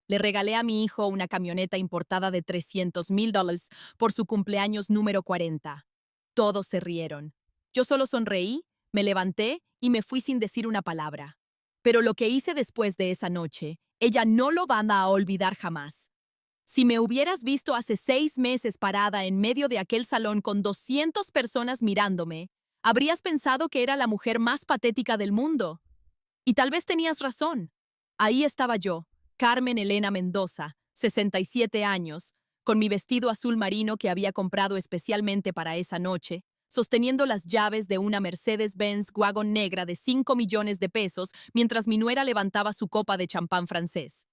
Le regalé a mi hijo una camioneta importada de $300,000 por su cumpleaños número 40. Todos se rieron. Yo solo sonreí, me levanté y me fui sin decir una palabra. Pero lo que hice después de esa noche, ella no lo va a olvidar jamás. Si me hubieras visto hace 6 meses parada en medio de aquel salón con 200 personas mirándome, habrías pensado que era la mujer más patética del mundo. Y tal vez tenías razón. Ahí estaba yo, Carmen Elena Mendoza, 67 años, con mi vestido azul marino que había comprado especialmente para esa noche, sosteniendo las llaves de una Mercedes-Benz Wagon negra de 5 millones de pesos mientras mi nuera levantaba su copa de champán francés.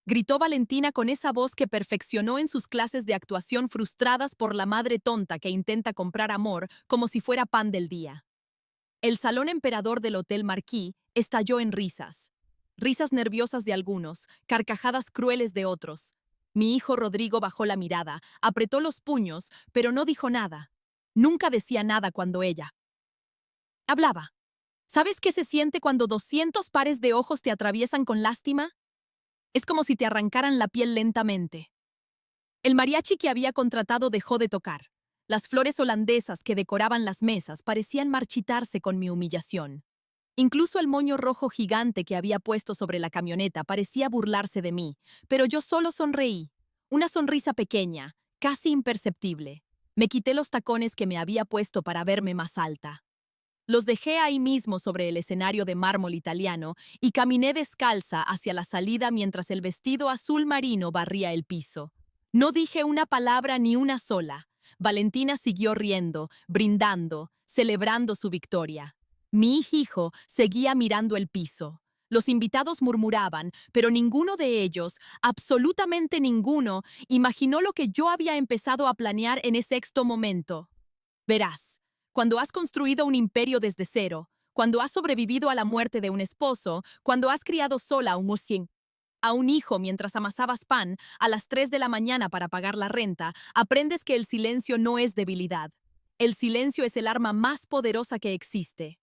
Gritó Valentina con esa voz que perfeccionó en sus clases de actuación frustradas por la madre tonta que intenta comprar amor como si fuera pan del día. El salón emperador del Hotel Marquis estalló en risas. Risas nerviosas de algunos, carcajadas crueles de otros. Mi hijo Rodrigo bajó la mirada, apretó los puños, pero no dijo nada. Nunca decía nada cuando ella hablaba. ¿Sabes qué se siente cuando 200 pares de ojos te atraviesan con lástima? Es como si te arrancaran la piel lentamente. El mariachi que había contratado dejó de tocar. Las flores holandesas que decoraban las mesas parecían marchitarse con mi humillación. Incluso el moño rojo gigante que había puesto sobre la camioneta parecía burlarse de mí, pero yo solo sonreí. Una sonrisa pequeña, casi imperceptible. Me quité los tacones que me había puesto para verme más alta. Los dejé ahí mismo sobre el escenario de mármol italiano y caminé descalza hacia la salida mientras el vestido azul marino barría el piso. No dije una palabra ni una sola. Valentina siguió riendo, brindando, celebrando su victoria. Mi hijo seguía mirando el piso. Los invitados murmuraban, pero ninguno de ellos, absolutamente ninguno, imaginó lo que yo había empezado a planear en ese sexto momento. Verás, cuando has construido un imperio desde cero, cuando has sobrevivido a la muerte de un esposo, cuando has criado sola a un hijo mientras amasabas pan a las 3 de la mañana para pagar la renta, aprendes que el silencio no es debilidad. El silencio es el arma más poderosa que existe.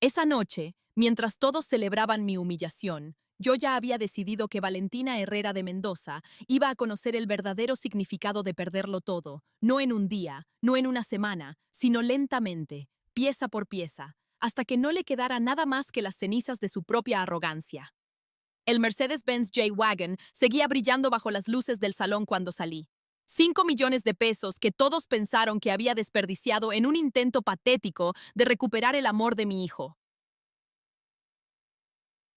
Esa noche, mientras todos celebraban mi humillación, yo ya había decidido que Valentina Herrera de Mendoza iba a conocer el verdadero significado de perderlo todo, no en un día, no en una semana, sino lentamente, pieza por pieza, hasta que no le quedara nada más que las cenizas de su propia arrogancia. El Mercedes-Benz J-Wagon seguía brillando bajo las luces del salón cuando salí. 5 millones de pesos que todos pensaron que había desperdiciado en un intento patético de recuperar el amor de mi hijo.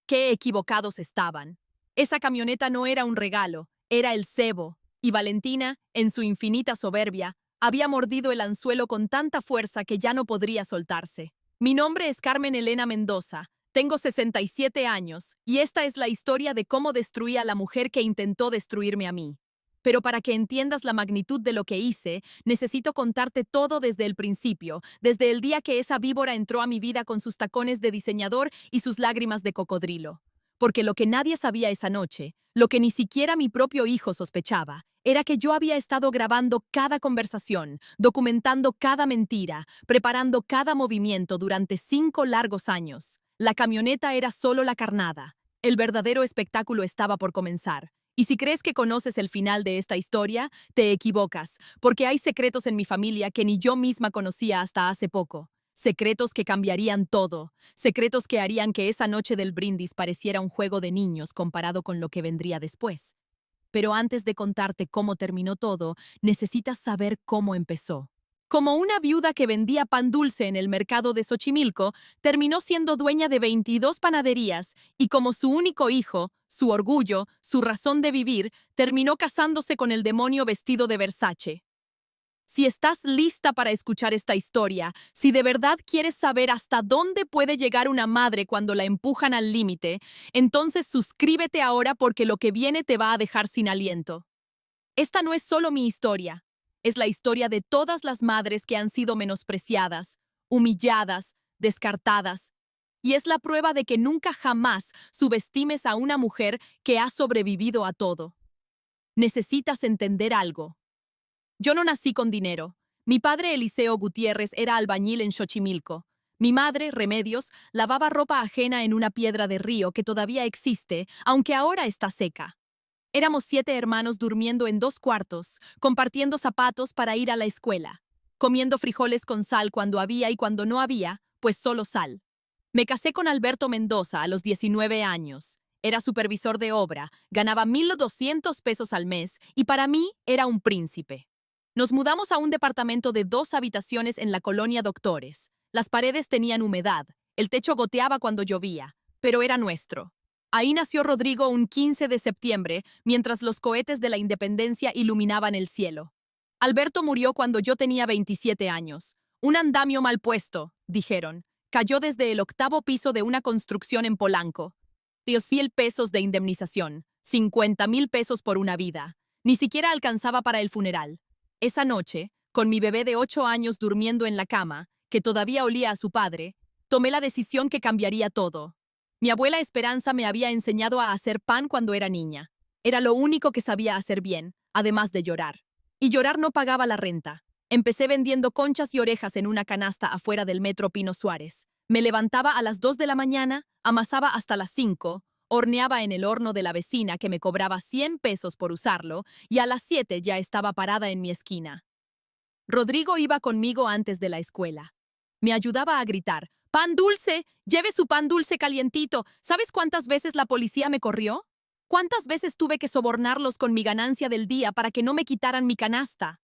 Qué equivocados estaban. Esa camioneta no era un regalo, era el cebo, y Valentina, en su infinita soberbia, había mordido el anzuelo con tanta fuerza que ya no podría soltarse. Mi nombre es Carmen Elena Mendoza, tengo 67 años, y esta es la historia de cómo destruí a la mujer que intentó destruirme a mí. Pero para que entiendas la magnitud de lo que hice, necesito contarte todo desde el principio, desde el día que esa víbora entró a mi vida con sus tacones de diseñador y sus lágrimas de cocodrilo. Porque lo que nadie sabía esa noche, lo que ni siquiera mi propio hijo sospechaba, era que yo había estado grabando cada conversación, documentando cada mentira, preparando cada movimiento durante 5 largos años. La camioneta era solo la carnada. El verdadero espectáculo estaba por comenzar. Y si crees que conoces el final de esta historia, te equivocas, porque hay secretos en mi familia que ni yo misma conocía hasta hace poco. Secretos que cambiarían todo, secretos que harían que esa noche del brindis pareciera un juego de niños comparado con lo que vendría después. Pero antes de contarte cómo terminó todo, necesitas saber cómo empezó. Como una viuda que vendía pan dulce en el mercado de Xochimilco, terminó siendo dueña de 22 panaderías y como su único hijo, su orgullo, su razón de vivir, terminó casándose con el demonio vestido de Versace. Si estás lista para escuchar esta historia, si de verdad quieres saber hasta dónde puede llegar una madre cuando la empujan al límite, entonces suscríbete ahora porque lo que viene te va a dejar sin aliento. Esta no es solo mi historia, es la historia de todas las madres que han sido menospreciadas, humilladas, descartadas. Y es la prueba de que nunca jamás subestimes a una mujer que ha sobrevivido a todo. Necesitas entender algo. Yo no nací con dinero. Mi padre Eliseo Gutiérrez era albañil en Xochimilco. Mi madre, Remedios, lavaba ropa ajena en una piedra de río que todavía existe, aunque ahora está seca. Éramos 7 hermanos durmiendo en 2 cuartos, compartiendo zapatos para ir a la escuela, comiendo frijoles con sal cuando había y cuando no había, pues solo sal. Me casé con Alberto Mendoza a los 19 años. Era supervisor de obra, ganaba 1,200 pesos al mes y para mí era un príncipe. Nos mudamos a un departamento de 2 habitaciones en la colonia Doctores. Las paredes tenían humedad, el techo goteaba cuando llovía, pero era nuestro. Ahí nació Rodrigo un 15 de septiembre, mientras los cohetes de la independencia iluminaban el cielo. Alberto murió cuando yo tenía 27 años. Un andamio mal puesto, dijeron. Cayó desde el 8º piso de una construcción en Polanco. 10,000 pesos de indemnización, 50,000 pesos por una vida. Ni siquiera alcanzaba para el funeral. Esa noche, con mi bebé de 8 años durmiendo en la cama, que todavía olía a su padre, tomé la decisión que cambiaría todo. Mi abuela Esperanza me había enseñado a hacer pan cuando era niña. Era lo único que sabía hacer bien, además de llorar. Y llorar no pagaba la renta. Empecé vendiendo conchas y orejas en una canasta afuera del metro Pino Suárez. Me levantaba a las 2 de la mañana, amasaba hasta las 5, horneaba en el horno de la vecina que me cobraba 100 pesos por usarlo y a las 7 ya estaba parada en mi esquina. Rodrigo iba conmigo antes de la escuela. Me ayudaba a gritar, ¡Pan dulce! ¡Lleve su pan dulce calientito! ¿Sabes cuántas veces la policía me corrió? ¿Cuántas veces tuve que sobornarlos con mi ganancia del día para que no me quitaran mi canasta?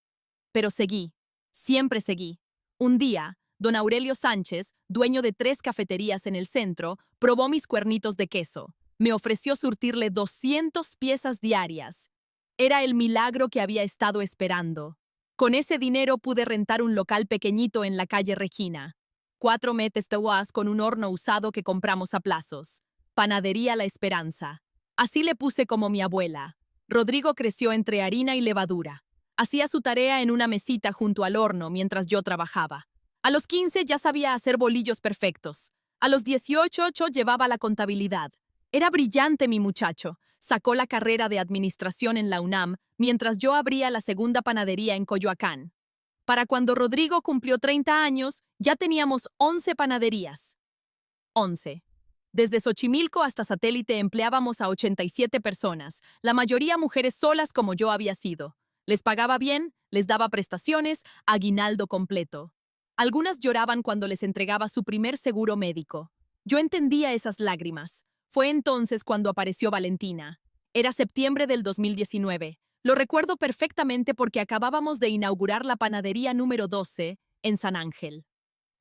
Pero seguí. Siempre seguí. Un día, don Aurelio Sánchez, dueño de 3 cafeterías en el centro, probó mis cuernitos de queso. Me ofreció surtirle 200 piezas diarias. Era el milagro que había estado esperando. Con ese dinero pude rentar un local pequeñito en la calle Regina. 4 metes de guas con un horno usado que compramos a plazos. Panadería La Esperanza. Así le puse como mi abuela. Rodrigo creció entre harina y levadura. Hacía su tarea en una mesita junto al horno mientras yo trabajaba. A los 15 ya sabía hacer bolillos perfectos. A los 18 llevaba la contabilidad. Era brillante mi muchacho. Sacó la carrera de administración en la UNAM mientras yo abría la segunda panadería en Coyoacán. Para cuando Rodrigo cumplió 30 años, ya teníamos 11 panaderías. 11. Desde Xochimilco hasta Satélite empleábamos a 87 personas, la mayoría mujeres solas como yo había sido. Les pagaba bien, les daba prestaciones, aguinaldo completo. Algunas lloraban cuando les entregaba su primer seguro médico. Yo entendía esas lágrimas. Fue entonces cuando apareció Valentina. Era septiembre del 2019. Lo recuerdo perfectamente porque acabábamos de inaugurar la panadería número 12 en San Ángel.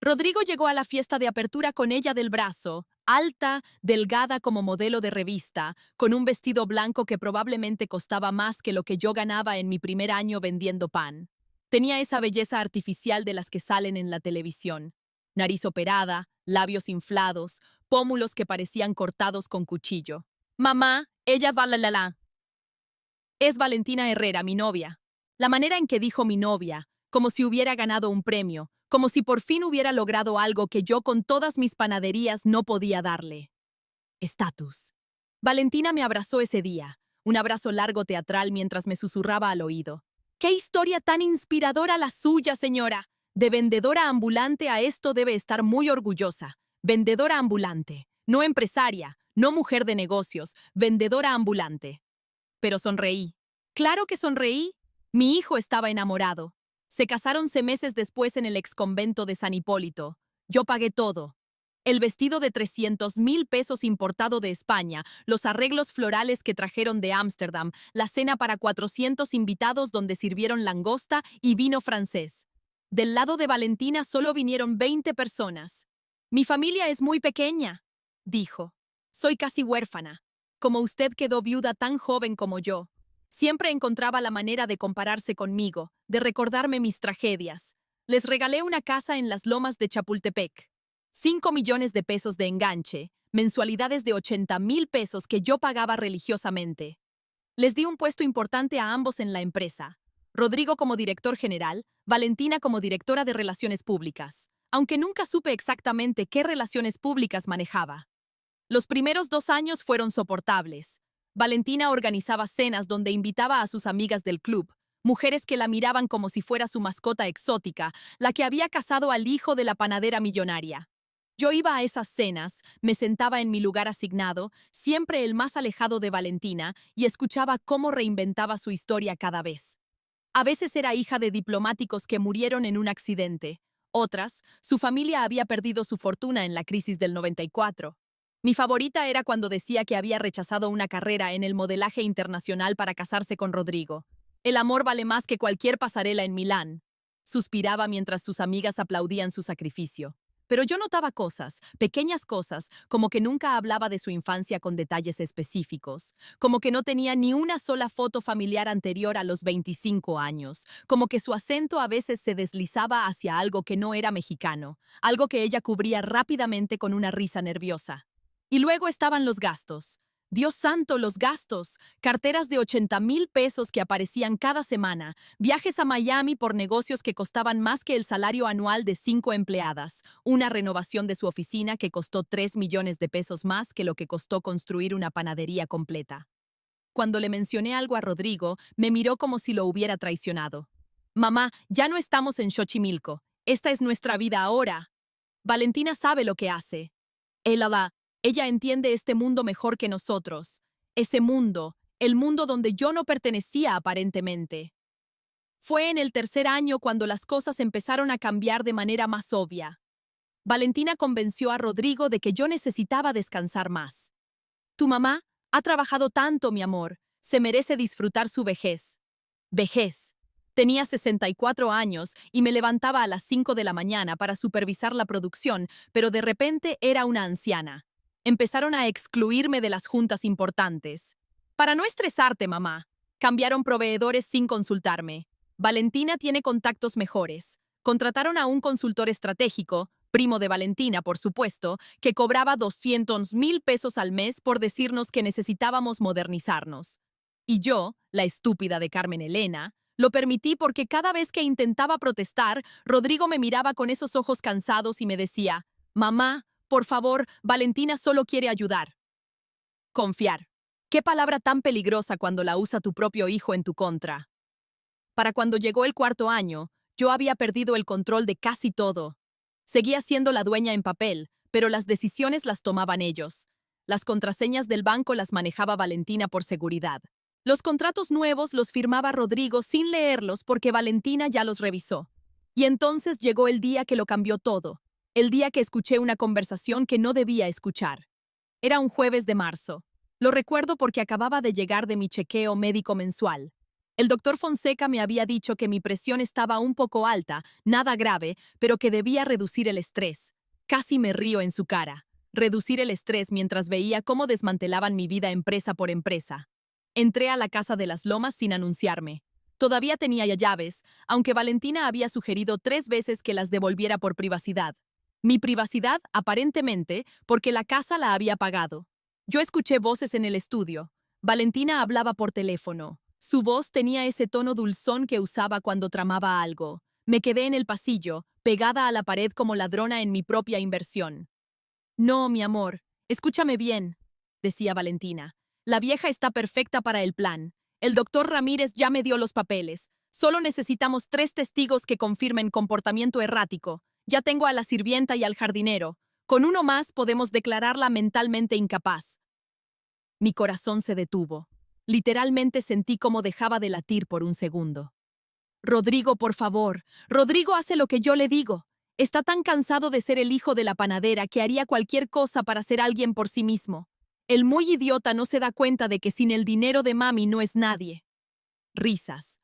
Rodrigo llegó a la fiesta de apertura con ella del brazo, alta, delgada como modelo de revista, con un vestido blanco que probablemente costaba más que lo que yo ganaba en mi primer año vendiendo pan. Tenía esa belleza artificial de las que salen en la televisión. Nariz operada, labios inflados, pómulos que parecían cortados con cuchillo. Mamá, ella va la. Es Valentina Herrera, mi novia. La manera en que dijo mi novia, como si hubiera ganado un premio, como si por fin hubiera logrado algo que yo con todas mis panaderías no podía darle. Estatus. Valentina me abrazó ese día, un abrazo largo teatral mientras me susurraba al oído. ¡Qué historia tan inspiradora la suya, señora! De vendedora ambulante a esto debe estar muy orgullosa. Vendedora ambulante, no empresaria, no mujer de negocios, vendedora ambulante. Pero sonreí. Claro que sonreí. Mi hijo estaba enamorado. Se casaron meses después en el exconvento de San Hipólito. Yo pagué todo. El vestido de 300,000 pesos importado de España, los arreglos florales que trajeron de Ámsterdam, la cena para 400 invitados donde sirvieron langosta y vino francés. Del lado de Valentina solo vinieron 20 personas. Mi familia es muy pequeña, dijo. Soy casi huérfana. Como usted quedó viuda tan joven como yo. Siempre encontraba la manera de compararse conmigo, de recordarme mis tragedias. Les regalé una casa en las lomas de Chapultepec. 5 millones de pesos de enganche, mensualidades de 80,000 pesos que yo pagaba religiosamente. Les di un puesto importante a ambos en la empresa. Rodrigo como director general, Valentina como directora de Relaciones Públicas, aunque nunca supe exactamente qué relaciones públicas manejaba. Los primeros 2 años fueron soportables. Valentina organizaba cenas donde invitaba a sus amigas del club, mujeres que la miraban como si fuera su mascota exótica, la que había casado al hijo de la panadera millonaria. Yo iba a esas cenas, me sentaba en mi lugar asignado, siempre el más alejado de Valentina, y escuchaba cómo reinventaba su historia cada vez. A veces era hija de diplomáticos que murieron en un accidente. Otras, su familia había perdido su fortuna en la crisis del 94. Mi favorita era cuando decía que había rechazado una carrera en el modelaje internacional para casarse con Rodrigo. El amor vale más que cualquier pasarela en Milán. Suspiraba mientras sus amigas aplaudían su sacrificio. Pero yo notaba cosas, pequeñas cosas, como que nunca hablaba de su infancia con detalles específicos, como que no tenía ni una sola foto familiar anterior a los 25 años, como que su acento a veces se deslizaba hacia algo que no era mexicano, algo que ella cubría rápidamente con una risa nerviosa. Y luego estaban los gastos. Dios santo, los gastos. Carteras de 80,000 pesos que aparecían cada semana, viajes a Miami por negocios que costaban más que el salario anual de 5 empleadas, una renovación de su oficina que costó 3 millones de pesos más que lo que costó construir una panadería completa. Cuando le mencioné algo a Rodrigo, me miró como si lo hubiera traicionado. Mamá, ya no estamos en Xochimilco. Esta es nuestra vida ahora. Valentina sabe lo que hace. Ella entiende este mundo mejor que nosotros. Ese mundo, el mundo donde yo no pertenecía aparentemente. Fue en el tercer año cuando las cosas empezaron a cambiar de manera más obvia. Valentina convenció a Rodrigo de que yo necesitaba descansar más. Tu mamá ha trabajado tanto, mi amor. Se merece disfrutar su vejez. Vejez. Tenía 64 años y me levantaba a las 5 de la mañana para supervisar la producción, pero de repente era una anciana. Empezaron a excluirme de las juntas importantes. Para no estresarte, mamá. Cambiaron proveedores sin consultarme. Valentina tiene contactos mejores. Contrataron a un consultor estratégico, primo de Valentina, por supuesto, que cobraba 200,000 pesos al mes por decirnos que necesitábamos modernizarnos. Y yo, la estúpida de Carmen Elena, lo permití porque cada vez que intentaba protestar, Rodrigo me miraba con esos ojos cansados y me decía, mamá, por favor, Valentina solo quiere ayudar. Confiar. Qué palabra tan peligrosa cuando la usa tu propio hijo en tu contra. Para cuando llegó el cuarto año, yo había perdido el control de casi todo. Seguía siendo la dueña en papel, pero las decisiones las tomaban ellos. Las contraseñas del banco las manejaba Valentina por seguridad. Los contratos nuevos los firmaba Rodrigo sin leerlos porque Valentina ya los revisó. Y entonces llegó el día que lo cambió todo. El día que escuché una conversación que no debía escuchar. Era un jueves de marzo. Lo recuerdo porque acababa de llegar de mi chequeo médico mensual. El doctor Fonseca me había dicho que mi presión estaba un poco alta, nada grave, pero que debía reducir el estrés. Casi me río en su cara. Reducir el estrés mientras veía cómo desmantelaban mi vida empresa por empresa. Entré a la Casa de las Lomas sin anunciarme. Todavía tenía ya llaves, aunque Valentina había sugerido 3 veces que las devolviera por privacidad. Mi privacidad, aparentemente, porque la casa la había pagado. Yo escuché voces en el estudio. Valentina hablaba por teléfono. Su voz tenía ese tono dulzón que usaba cuando tramaba algo. Me quedé en el pasillo, pegada a la pared como ladrona en mi propia inversión. No, mi amor, escúchame bien, decía Valentina. La vieja está perfecta para el plan. El doctor Ramírez ya me dio los papeles. Solo necesitamos 3 testigos que confirmen comportamiento errático. Ya tengo a la sirvienta y al jardinero. Con uno más podemos declararla mentalmente incapaz. Mi corazón se detuvo. Literalmente sentí cómo dejaba de latir por un segundo. Rodrigo, por favor. Rodrigo hace lo que yo le digo. Está tan cansado de ser el hijo de la panadera que haría cualquier cosa para ser alguien por sí mismo. El muy idiota no se da cuenta de que sin el dinero de mami no es nadie. Risas.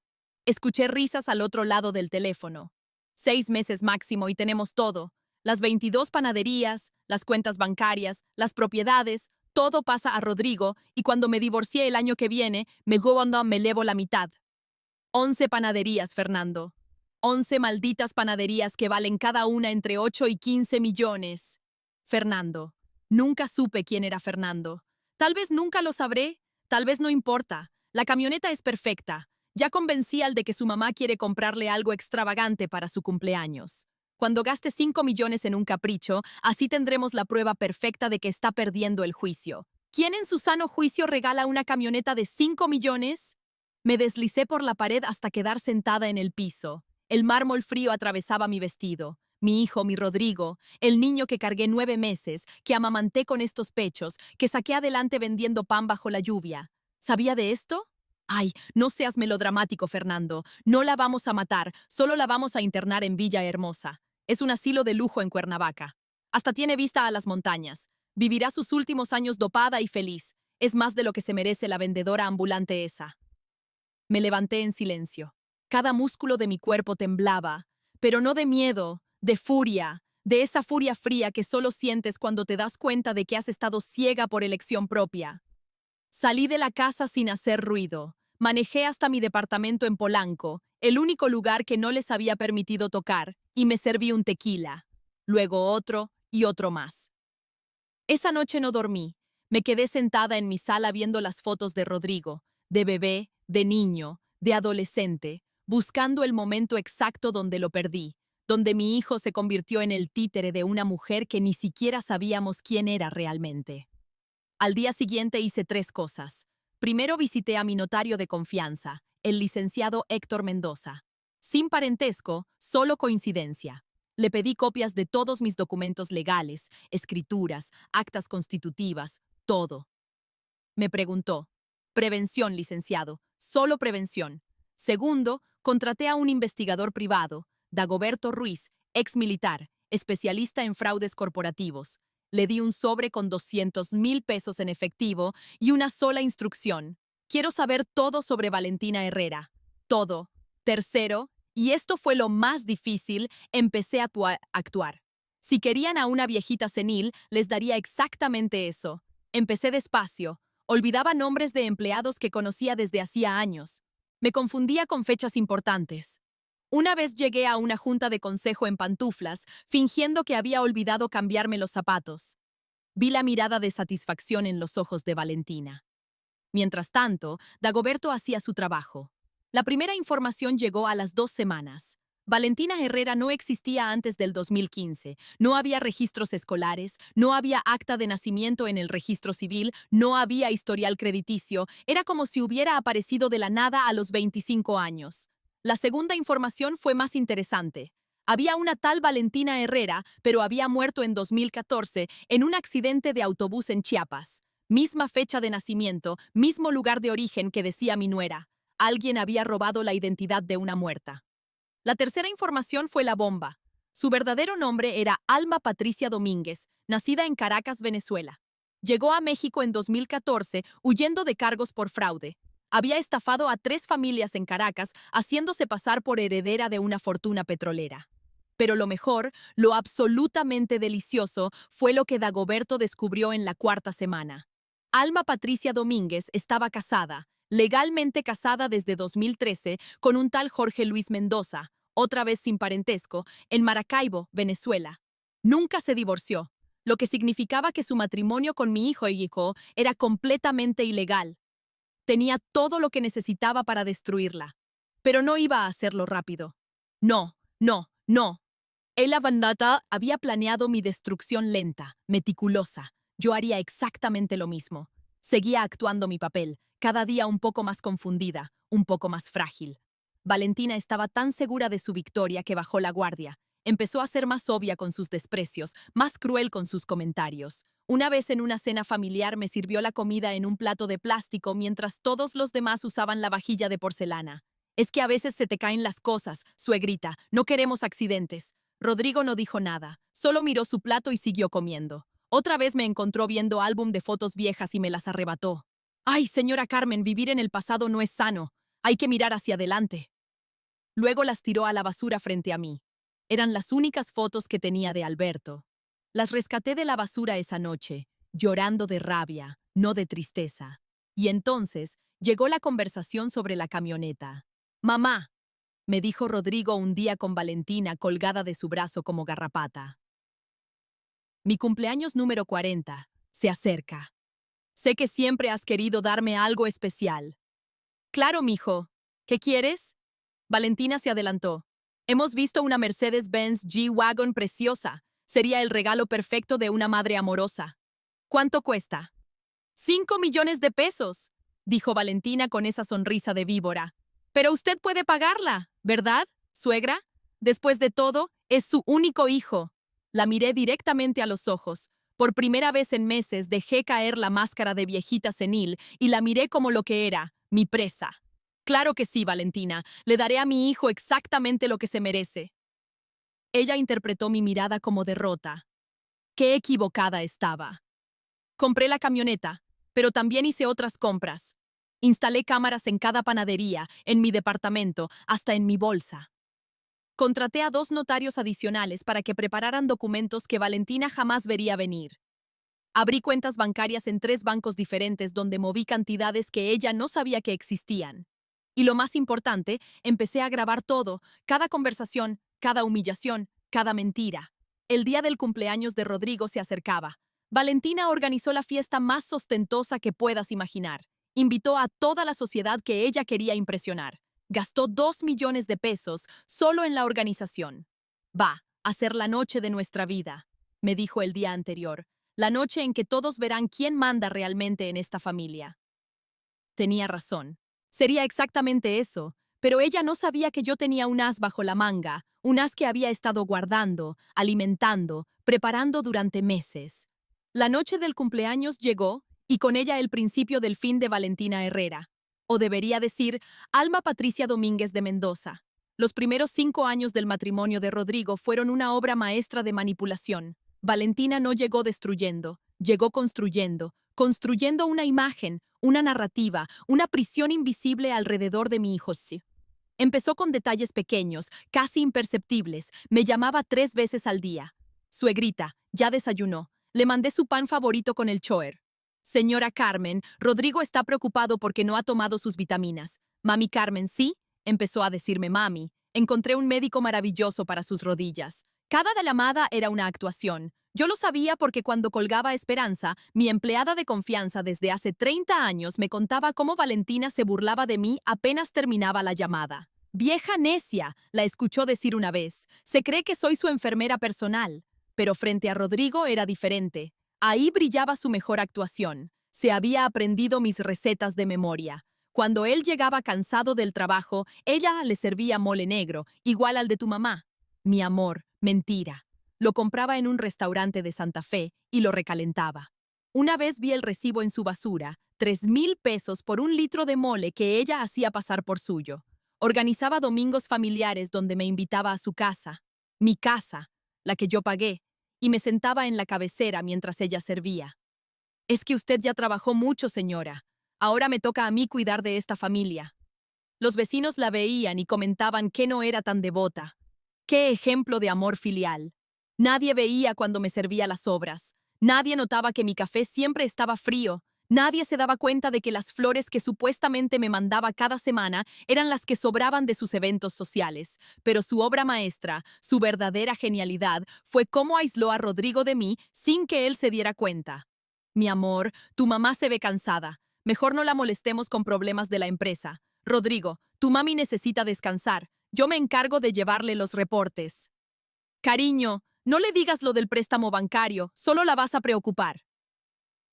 Escuché risas al otro lado del teléfono. 6 meses máximo y tenemos todo. Las 22 panaderías, las cuentas bancarias, las propiedades, todo pasa a Rodrigo y cuando me divorcié el año que viene, me levo la mitad. 11 panaderías, Fernando. 11 malditas panaderías que valen cada una entre 8 y 15 millones. Fernando. Nunca supe quién era Fernando. Tal vez nunca lo sabré, tal vez no importa. La camioneta es perfecta. Ya convencí al de que su mamá quiere comprarle algo extravagante para su cumpleaños. Cuando gaste 5 millones en un capricho, así tendremos la prueba perfecta de que está perdiendo el juicio. ¿Quién en su sano juicio regala una camioneta de 5 millones? Me deslicé por la pared hasta quedar sentada en el piso. El mármol frío atravesaba mi vestido. Mi hijo, mi Rodrigo, el niño que cargué 9 meses, que amamanté con estos pechos, que saqué adelante vendiendo pan bajo la lluvia. ¿Sabía de esto? Ay, no seas melodramático, Fernando. No la vamos a matar, solo la vamos a internar en Villa Hermosa. Es un asilo de lujo en Cuernavaca. Hasta tiene vista a las montañas. Vivirá sus últimos años dopada y feliz. Es más de lo que se merece la vendedora ambulante esa. Me levanté en silencio. Cada músculo de mi cuerpo temblaba, pero no de miedo, de furia, de esa furia fría que solo sientes cuando te das cuenta de que has estado ciega por elección propia. Salí de la casa sin hacer ruido. Manejé hasta mi departamento en Polanco, el único lugar que no les había permitido tocar, y me serví un tequila. Luego otro y otro más. Esa noche no dormí. Me quedé sentada en mi sala viendo las fotos de Rodrigo, de bebé, de niño, de adolescente, buscando el momento exacto donde lo perdí, donde mi hijo se convirtió en el títere de una mujer que ni siquiera sabíamos quién era realmente. Al día siguiente hice 3 cosas. Primero visité a mi notario de confianza, el licenciado Héctor Mendoza. Sin parentesco, solo coincidencia. Le pedí copias de todos mis documentos legales, escrituras, actas constitutivas, todo. Me preguntó: prevención, licenciado, solo prevención. Segundo, contraté a un investigador privado, Dagoberto Ruiz, ex militar, especialista en fraudes corporativos. Le di un sobre con 200,000 pesos en efectivo y una sola instrucción. Quiero saber todo sobre Valentina Herrera. Todo. Tercero, y esto fue lo más difícil, empecé a actuar. Si querían a una viejita senil, les daría exactamente eso. Empecé despacio. Olvidaba nombres de empleados que conocía desde hacía años. Me confundía con fechas importantes. Una vez llegué a una junta de consejo en pantuflas, fingiendo que había olvidado cambiarme los zapatos. Vi la mirada de satisfacción en los ojos de Valentina. Mientras tanto, Dagoberto hacía su trabajo. La primera información llegó a las 2 semanas. Valentina Herrera no existía antes del 2015, no había registros escolares, no había acta de nacimiento en el registro civil, no había historial crediticio, era como si hubiera aparecido de la nada a los 25 años. La segunda información fue más interesante. Había una tal Valentina Herrera, pero había muerto en 2014 en un accidente de autobús en Chiapas. Misma fecha de nacimiento, mismo lugar de origen que decía mi nuera. Alguien había robado la identidad de una muerta. La tercera información fue la bomba. Su verdadero nombre era Alma Patricia Domínguez, nacida en Caracas, Venezuela. Llegó a México en 2014 huyendo de cargos por fraude. Había estafado a 3 familias en Caracas, haciéndose pasar por heredera de una fortuna petrolera. Pero lo mejor, lo absolutamente delicioso, fue lo que Dagoberto descubrió en la 4ª semana. Alma Patricia Domínguez estaba casada, legalmente casada desde 2013, con un tal Jorge Luis Mendoza, otra vez sin parentesco, en Maracaibo, Venezuela. Nunca se divorció, lo que significaba que su matrimonio con mi hijo era completamente ilegal. Tenía todo lo que necesitaba para destruirla, pero no iba a hacerlo rápido. No, no, no. Ella Vandata había planeado mi destrucción lenta, meticulosa. Yo haría exactamente lo mismo. Seguía actuando mi papel, cada día un poco más confundida, un poco más frágil. Valentina estaba tan segura de su victoria que bajó la guardia. Empezó a ser más obvia con sus desprecios, más cruel con sus comentarios. Una vez en una cena familiar me sirvió la comida en un plato de plástico mientras todos los demás usaban la vajilla de porcelana. Es que a veces se te caen las cosas, suegrita, no queremos accidentes. Rodrigo no dijo nada, solo miró su plato y siguió comiendo. Otra vez me encontró viendo álbum de fotos viejas y me las arrebató. Ay, señora Carmen, vivir en el pasado no es sano. Hay que mirar hacia adelante. Luego las tiró a la basura frente a mí. Eran las únicas fotos que tenía de Alberto. Las rescaté de la basura esa noche, llorando de rabia, no de tristeza. Y entonces llegó la conversación sobre la camioneta. «Mamá», me dijo Rodrigo un día con Valentina colgada de su brazo como garrapata. «Mi cumpleaños número 40 se acerca. Sé que siempre has querido darme algo especial». «Claro, mijo. ¿Qué quieres?» Valentina se adelantó. «Hemos visto una Mercedes-Benz G-Wagon preciosa. Sería el regalo perfecto de una madre amorosa». «¿Cuánto cuesta?» «5 millones de pesos», dijo Valentina con esa sonrisa de víbora. «Pero usted puede pagarla, ¿verdad, suegra? Después de todo, Es su único hijo. La miré directamente a los ojos. Por primera vez en meses dejé caer la máscara de viejita senil y la miré como lo que era, mi presa. Claro que sí, Valentina. Le daré a mi hijo exactamente lo que se merece. Ella interpretó mi mirada como derrota. Qué equivocada estaba. Compré la camioneta, pero también hice otras compras. Instalé cámaras en cada panadería, en mi departamento, hasta en mi bolsa. Contraté a 2 notarios adicionales para que prepararan documentos que Valentina jamás vería venir. Abrí cuentas bancarias en 3 bancos diferentes donde moví cantidades que ella no sabía que existían. Y lo más importante, empecé a grabar todo, cada conversación, cada humillación, cada mentira. El día del cumpleaños de Rodrigo se acercaba. Valentina organizó la fiesta más ostentosa que puedas imaginar. Invitó a toda la sociedad que ella quería impresionar. Gastó 2 millones de pesos solo en la organización. Va a ser la noche de nuestra vida, me dijo el día anterior. La noche en que todos verán quién manda realmente en esta familia. Tenía razón. Sería exactamente eso, pero ella no sabía que yo tenía un as bajo la manga, un as que había estado guardando, alimentando, preparando durante meses. La noche del cumpleaños llegó, y con ella el principio del fin de Valentina Herrera. O debería decir, Alma Patricia Domínguez de Mendoza. Los primeros 5 años del matrimonio de Rodrigo fueron una obra maestra de manipulación. Valentina no llegó destruyendo, llegó construyendo una imagen, una narrativa, una prisión invisible alrededor de mi hijo. Sí. Empezó con detalles pequeños, casi imperceptibles. Me llamaba 3 veces al día. Suegrita, ya desayunó. Le mandé su pan favorito con el choer. Señora Carmen, Rodrigo está preocupado porque no ha tomado sus vitaminas. Mami Carmen, ¿sí? Empezó a decirme mami. Encontré un médico maravilloso para sus rodillas. Cada llamada era una actuación. Yo lo sabía porque cuando colgaba Esperanza, mi empleada de confianza desde hace 30 años me contaba cómo Valentina se burlaba de mí apenas terminaba la llamada. Vieja necia, la escuchó decir una vez. Se cree que soy su enfermera personal. Pero frente a Rodrigo era diferente. Ahí brillaba su mejor actuación. Se había aprendido mis recetas de memoria. Cuando él llegaba cansado del trabajo, ella le servía mole negro, igual al de tu mamá. Mi amor, mentira. Lo compraba en un restaurante de Santa Fe y lo recalentaba. Una vez vi el recibo en su basura, 3,000 pesos por 1 litro de mole que ella hacía pasar por suyo. Organizaba domingos familiares donde me invitaba a su casa, mi casa, la que yo pagué, y me sentaba en la cabecera mientras ella servía. Es que usted ya trabajó mucho, señora. Ahora me toca a mí cuidar de esta familia. Los vecinos la veían y comentaban que no era tan devota. ¡Qué ejemplo de amor filial! Nadie veía cuando me servía las obras. Nadie notaba que mi café siempre estaba frío. Nadie se daba cuenta de que las flores que supuestamente me mandaba cada semana eran las que sobraban de sus eventos sociales. Pero su obra maestra, su verdadera genialidad, fue cómo aisló a Rodrigo de mí sin que él se diera cuenta. Mi amor, tu mamá se ve cansada. Mejor no la molestemos con problemas de la empresa. Rodrigo, tu mami necesita descansar. Yo me encargo de llevarle los reportes. Cariño, no le digas lo del préstamo bancario, solo la vas a preocupar.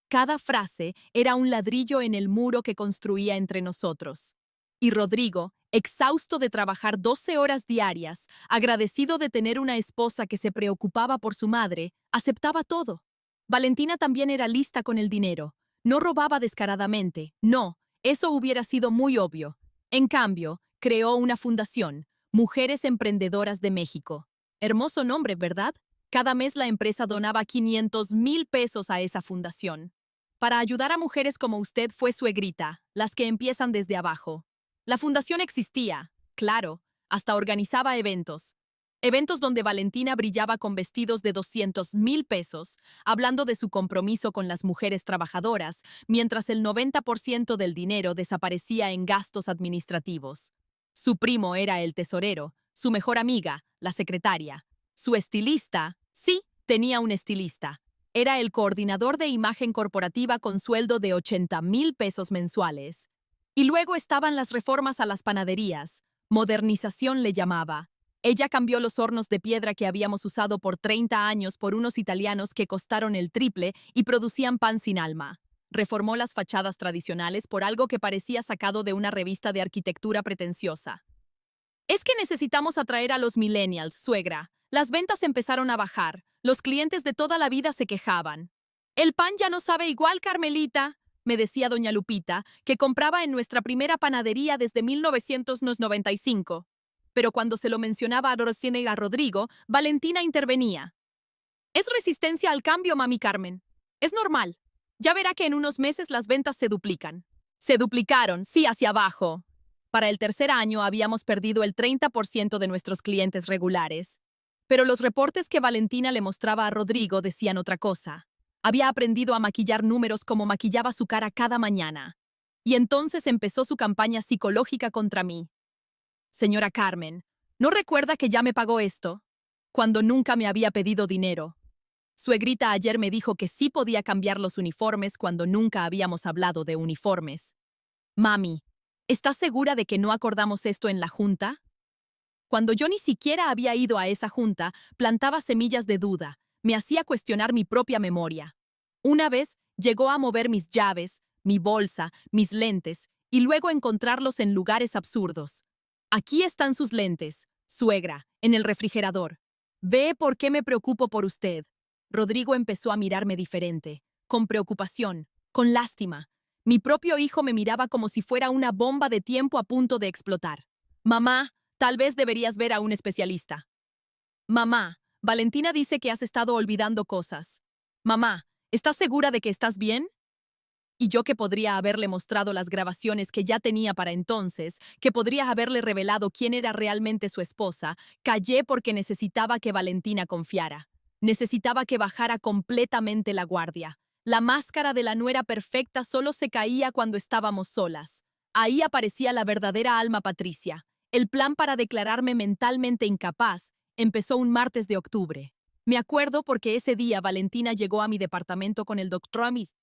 Cada frase era un ladrillo en el muro que construía entre nosotros. Y Rodrigo, exhausto de trabajar 12 horas diarias, agradecido de tener una esposa que se preocupaba por su madre, aceptaba todo. Valentina también era lista con el dinero. No robaba descaradamente, no, eso hubiera sido muy obvio. En cambio, creó una fundación, Mujeres Emprendedoras de México. Hermoso nombre, ¿verdad? Cada mes la empresa donaba 500,000 pesos a esa fundación. Para ayudar a mujeres como usted fue suegrita, las que empiezan desde abajo. La fundación existía, claro, hasta organizaba eventos. Eventos donde Valentina brillaba con vestidos de 200,000 pesos, hablando de su compromiso con las mujeres trabajadoras, mientras el 90% del dinero desaparecía en gastos administrativos. Su primo era el tesorero, su mejor amiga, la secretaria. Su estilista, sí, tenía un estilista. Era el coordinador de imagen corporativa con sueldo de 80,000 pesos mensuales. Y luego estaban las reformas a las panaderías. Modernización le llamaba. Ella cambió los hornos de piedra que habíamos usado por 30 años por unos italianos que costaron el triple y producían pan sin alma. Reformó las fachadas tradicionales por algo que parecía sacado de una revista de arquitectura pretenciosa. Es que necesitamos atraer a los millennials, suegra. Las ventas empezaron a bajar. Los clientes de toda la vida se quejaban. El pan ya no sabe igual, Carmelita, me decía doña Lupita, que compraba en nuestra primera panadería desde 1995. Pero cuando se lo mencionaba a Rosina y a Rodrigo, Valentina intervenía. Es resistencia al cambio, mami Carmen. Es normal. Ya verá que en unos meses las ventas se duplican. Se duplicaron, sí, hacia abajo. Para el tercer año habíamos perdido el 30% de nuestros clientes regulares. Pero los reportes que Valentina le mostraba a Rodrigo decían otra cosa. Había aprendido a maquillar números como maquillaba su cara cada mañana. Y entonces empezó su campaña psicológica contra mí. Señora Carmen, ¿no recuerda que ya me pagó esto? Cuando nunca me había pedido dinero. Suegrita ayer me dijo que sí podía cambiar los uniformes cuando nunca habíamos hablado de uniformes. Mami, ¿estás segura de que no acordamos esto en la junta? Cuando yo ni siquiera había ido a esa junta, plantaba semillas de duda, me hacía cuestionar mi propia memoria. Una vez llegó a mover mis llaves, mi bolsa, mis lentes, y luego encontrarlos en lugares absurdos. Aquí están sus lentes, suegra, en el refrigerador. ¿Ve por qué me preocupo por usted? Rodrigo empezó a mirarme diferente, con preocupación, con lástima. Mi propio hijo me miraba como si fuera una bomba de tiempo a punto de explotar. Mamá, tal vez deberías ver a un especialista. Mamá, Valentina dice que has estado olvidando cosas. Mamá, ¿estás segura de que estás bien? Y yo que podría haberle mostrado las grabaciones que ya tenía para entonces, que podría haberle revelado quién era realmente su esposa, callé porque necesitaba que Valentina confiara. Necesitaba que bajara completamente la guardia. La máscara de la nuera perfecta solo se caía cuando estábamos solas. Ahí aparecía la verdadera alma Patricia. El plan para declararme mentalmente incapaz empezó un martes de octubre. Me acuerdo porque ese día Valentina llegó a mi departamento con el doctor Amis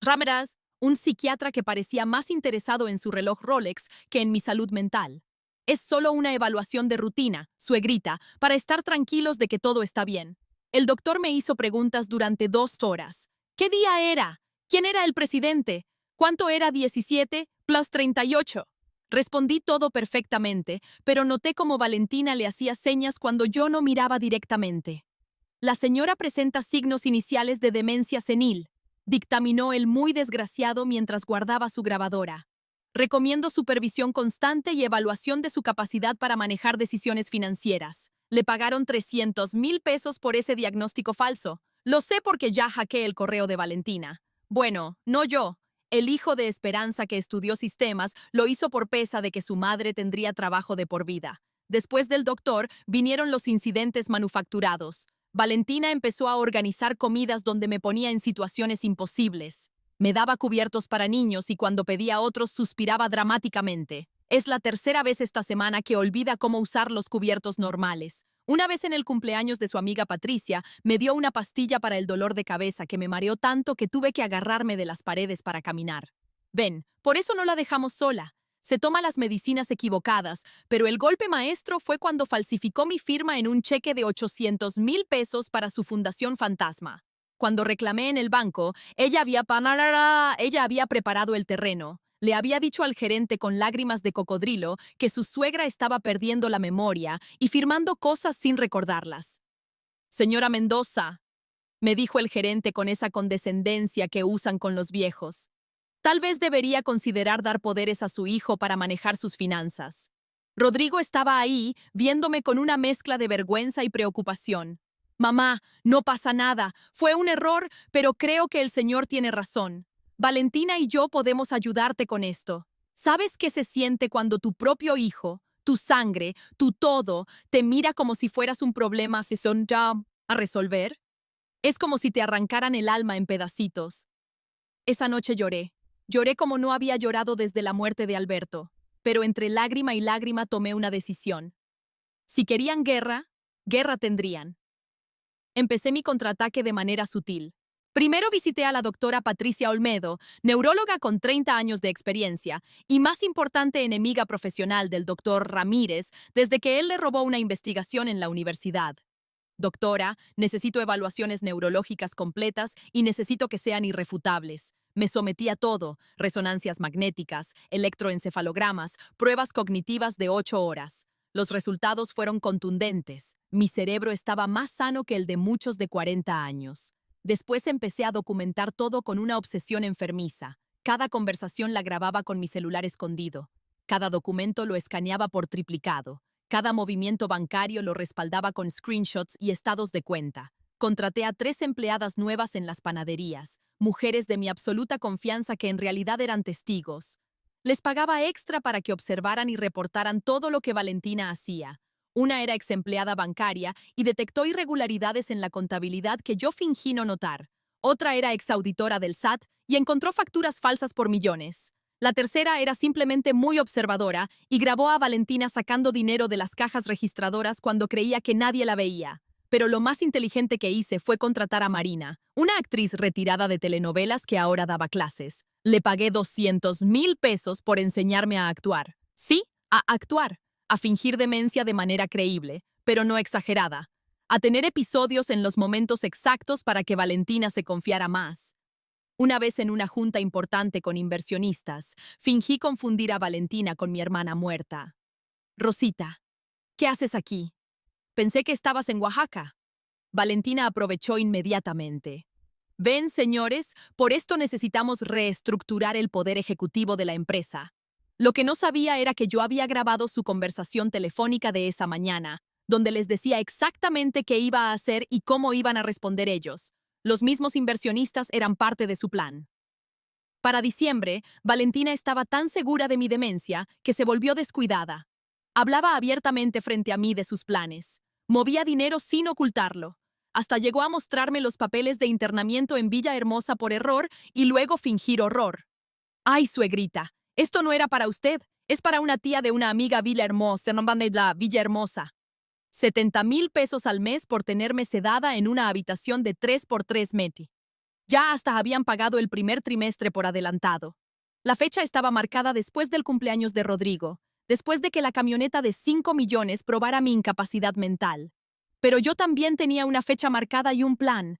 Ramírez, un psiquiatra que parecía más interesado en su reloj Rolex que en mi salud mental. Es solo una evaluación de rutina, suegrita, para estar tranquilos de que todo está bien. El doctor me hizo preguntas durante 2 horas. ¿Qué día era? ¿Quién era el presidente? ¿Cuánto era 17 plus 38? Respondí todo perfectamente, pero noté cómo Valentina le hacía señas cuando yo no miraba directamente. La señora presenta signos iniciales de demencia senil, dictaminó el muy desgraciado mientras guardaba su grabadora. Recomiendo supervisión constante y evaluación de su capacidad para manejar decisiones financieras. Le pagaron 300,000 pesos por ese diagnóstico falso. Lo sé porque ya hackeé el correo de Valentina. Bueno, no yo. El hijo de Esperanza que estudió sistemas lo hizo por pesa de que su madre tendría trabajo de por vida. Después del doctor vinieron los incidentes manufacturados. Valentina empezó a organizar comidas donde me ponía en situaciones imposibles. Me daba cubiertos para niños y cuando pedía otros suspiraba dramáticamente. Es la tercera vez esta semana que olvida cómo usar los cubiertos normales. Una vez en el cumpleaños de su amiga Patricia, me dio una pastilla para el dolor de cabeza que me mareó tanto que tuve que agarrarme de las paredes para caminar. Ven, por eso no la dejamos sola. Se toma las medicinas equivocadas, pero el golpe maestro fue cuando falsificó mi firma en un cheque de 800,000 pesos para su fundación fantasma. Cuando reclamé en el banco, ella había preparado el terreno. Le había dicho al gerente con lágrimas de cocodrilo que su suegra estaba perdiendo la memoria y firmando cosas sin recordarlas. Señora Mendoza, me dijo el gerente con esa condescendencia que usan con los viejos. Tal vez debería considerar dar poderes a su hijo para manejar sus finanzas. Rodrigo estaba ahí, viéndome con una mezcla de vergüenza y preocupación. Mamá, no pasa nada. Fue un error, pero creo que el señor tiene razón. Valentina y yo podemos ayudarte con esto. ¿Sabes qué se siente cuando tu propio hijo, tu sangre, tu todo, te mira como si fueras un problema a resolver? Es como si te arrancaran el alma en pedacitos. Esa noche lloré. Lloré como no había llorado desde la muerte de Alberto, pero entre lágrima y lágrima tomé una decisión. Si querían guerra, guerra tendrían. Empecé mi contraataque de manera sutil. Primero visité a la doctora Patricia Olmedo, neuróloga con 30 años de experiencia y más importante enemiga profesional del doctor Ramírez desde que él le robó una investigación en la universidad. Doctora, necesito evaluaciones neurológicas completas y necesito que sean irrefutables. Me sometí a todo: resonancias magnéticas, electroencefalogramas, pruebas cognitivas de 8 horas. Los resultados fueron contundentes. Mi cerebro estaba más sano que el de muchos de 40 años. Después empecé a documentar todo con una obsesión enfermiza. Cada conversación la grababa con mi celular escondido. Cada documento lo escaneaba por triplicado. Cada movimiento bancario lo respaldaba con screenshots y estados de cuenta. Contraté a 3 empleadas nuevas en las panaderías, mujeres de mi absoluta confianza que en realidad eran testigos. Les pagaba extra para que observaran y reportaran todo lo que Valentina hacía. Una era ex empleada bancaria y detectó irregularidades en la contabilidad que yo fingí no notar. Otra era ex auditora del SAT y encontró facturas falsas por millones. La tercera era simplemente muy observadora y grabó a Valentina sacando dinero de las cajas registradoras cuando creía que nadie la veía. Pero lo más inteligente que hice fue contratar a Marina, una actriz retirada de telenovelas que ahora daba clases. Le pagué 200,000 pesos por enseñarme a actuar. Sí, a actuar. A fingir demencia de manera creíble, pero no exagerada. A tener episodios en los momentos exactos para que Valentina se confiara más. Una vez en una junta importante con inversionistas, fingí confundir a Valentina con mi hermana muerta. Rosita, ¿qué haces aquí? Pensé que estabas en Oaxaca. Valentina aprovechó inmediatamente. Ven, señores, por esto necesitamos reestructurar el poder ejecutivo de la empresa. Lo que no sabía era que yo había grabado su conversación telefónica de esa mañana, donde les decía exactamente qué iba a hacer y cómo iban a responder ellos. Los mismos inversionistas eran parte de su plan. Para diciembre, Valentina estaba tan segura de mi demencia que se volvió descuidada. Hablaba abiertamente frente a mí de sus planes. Movía dinero sin ocultarlo. Hasta llegó a mostrarme los papeles de internamiento en Villahermosa por error y luego fingir horror. ¡Ay, suegrita! Esto no era para usted. Es para una tía de una amiga Villahermosa, no de la Villahermosa. 70,000 pesos al mes por tenerme sedada en una habitación de 3x3 metros. Ya hasta habían pagado el primer trimestre por adelantado. La fecha estaba marcada después del cumpleaños de Rodrigo, después de que la camioneta de 5 millones probara mi incapacidad mental. Pero yo también tenía una fecha marcada y un plan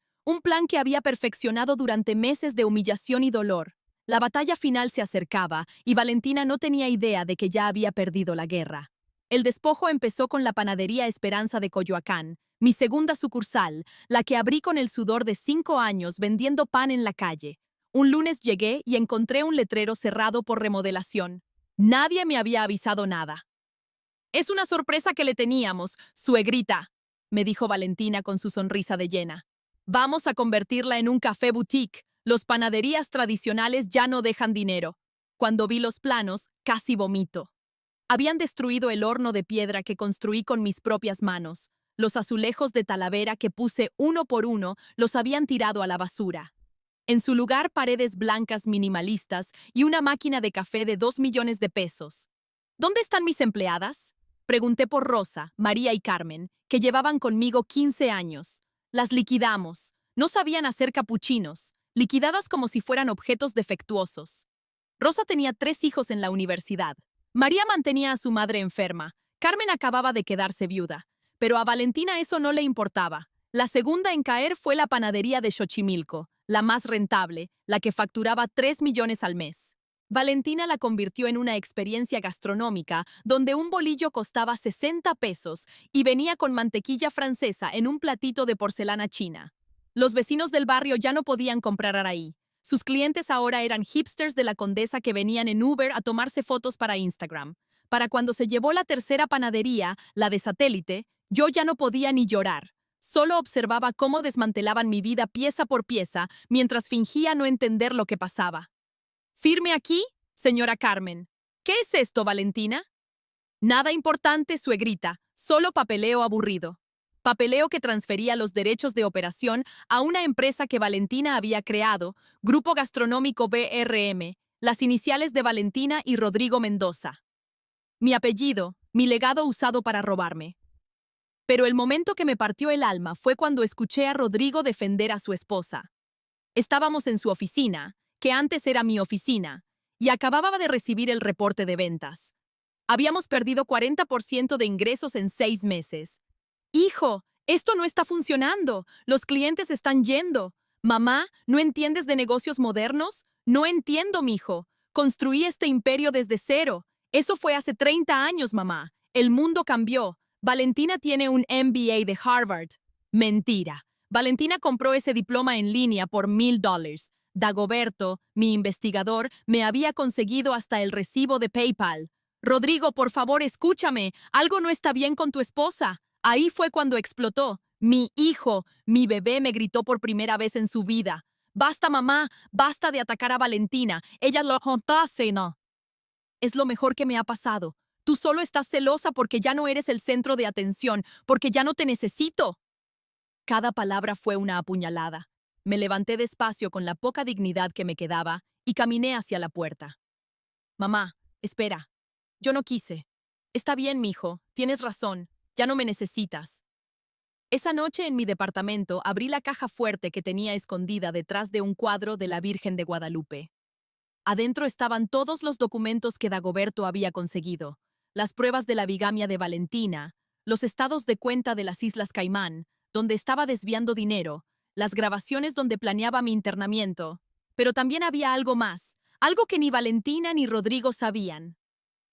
que había perfeccionado durante meses de humillación y dolor. La batalla final se acercaba y Valentina no tenía idea de que ya había perdido la guerra. El despojo empezó con la panadería Esperanza de Coyoacán, mi segunda sucursal, la que abrí con el sudor de 5 años vendiendo pan en la calle. Un lunes llegué y encontré un letrero cerrado por remodelación. Nadie me había avisado nada. Es una sorpresa que le teníamos, suegrita, me dijo Valentina con su sonrisa de llena. Vamos a convertirla en un café boutique. Los panaderías tradicionales ya no dejan dinero. Cuando vi los planos, casi vomito. Habían destruido el horno de piedra que construí con mis propias manos. Los azulejos de Talavera que puse uno por uno los habían tirado a la basura. En su lugar, paredes blancas minimalistas y una máquina de café de 2 millones de pesos. ¿Dónde están mis empleadas? Pregunté por Rosa, María y Carmen, que llevaban conmigo 15 años. Las liquidamos. No sabían hacer capuchinos, liquidadas como si fueran objetos defectuosos. Rosa tenía 3 hijos en la universidad. María mantenía a su madre enferma. Carmen acababa de quedarse viuda. Pero a Valentina eso no le importaba. La segunda en caer fue la panadería de Xochimilco, la más rentable, la que facturaba 3 millones al mes. Valentina la convirtió en una experiencia gastronómica donde un bolillo costaba 60 pesos y venía con mantequilla francesa en un platito de porcelana china. Los vecinos del barrio ya no podían comprar ahí. Sus clientes ahora eran hipsters de la Condesa que venían en Uber a tomarse fotos para Instagram. Para cuando se llevó la tercera panadería, la de Satélite, yo ya no podía ni llorar. Solo observaba cómo desmantelaban mi vida pieza por pieza mientras fingía no entender lo que pasaba. ¿Firme aquí, señora Carmen? ¿Qué es esto, Valentina? Nada importante, suegrita, solo papeleo aburrido. Papeleo que transfería los derechos de operación a una empresa que Valentina había creado, Grupo Gastronómico BRM, las iniciales de Valentina y Rodrigo Mendoza. Mi apellido, mi legado usado para robarme. Pero el momento que me partió el alma fue cuando escuché a Rodrigo defender a su esposa. Estábamos en su oficina, que antes era mi oficina, y acababa de recibir el reporte de ventas. Habíamos perdido 40% de ingresos en 6 meses. Hijo, esto no está funcionando. Los clientes están yendo. Mamá, ¿no entiendes de negocios modernos? No entiendo, mijo. Construí este imperio desde cero. Eso fue hace 30 años, mamá. El mundo cambió. Valentina tiene un MBA de Harvard. Mentira. Valentina compró ese diploma en línea por $1,000. Dagoberto, mi investigador, me había conseguido hasta el recibo de PayPal. Rodrigo, por favor, escúchame. Algo no está bien con tu esposa. Ahí fue cuando explotó. Mi hijo, mi bebé me gritó por primera vez en su vida. Basta, mamá, basta de atacar a Valentina. Ella lo contase, no. Es lo mejor que me ha pasado. Tú solo estás celosa porque ya no eres el centro de atención, porque ya no te necesito. Cada palabra fue una apuñalada. Me levanté despacio con la poca dignidad que me quedaba y caminé hacia la puerta. Mamá, espera. Yo no quise. Está bien, mijo. Tienes razón. Ya no me necesitas. Esa noche en mi departamento abrí la caja fuerte que tenía escondida detrás de un cuadro de la Virgen de Guadalupe. Adentro estaban todos los documentos que Dagoberto había conseguido, las pruebas de la bigamia de Valentina, los estados de cuenta de las Islas Caimán, donde estaba desviando dinero, las grabaciones donde planeaba mi internamiento. Pero también había algo más, algo que ni Valentina ni Rodrigo sabían.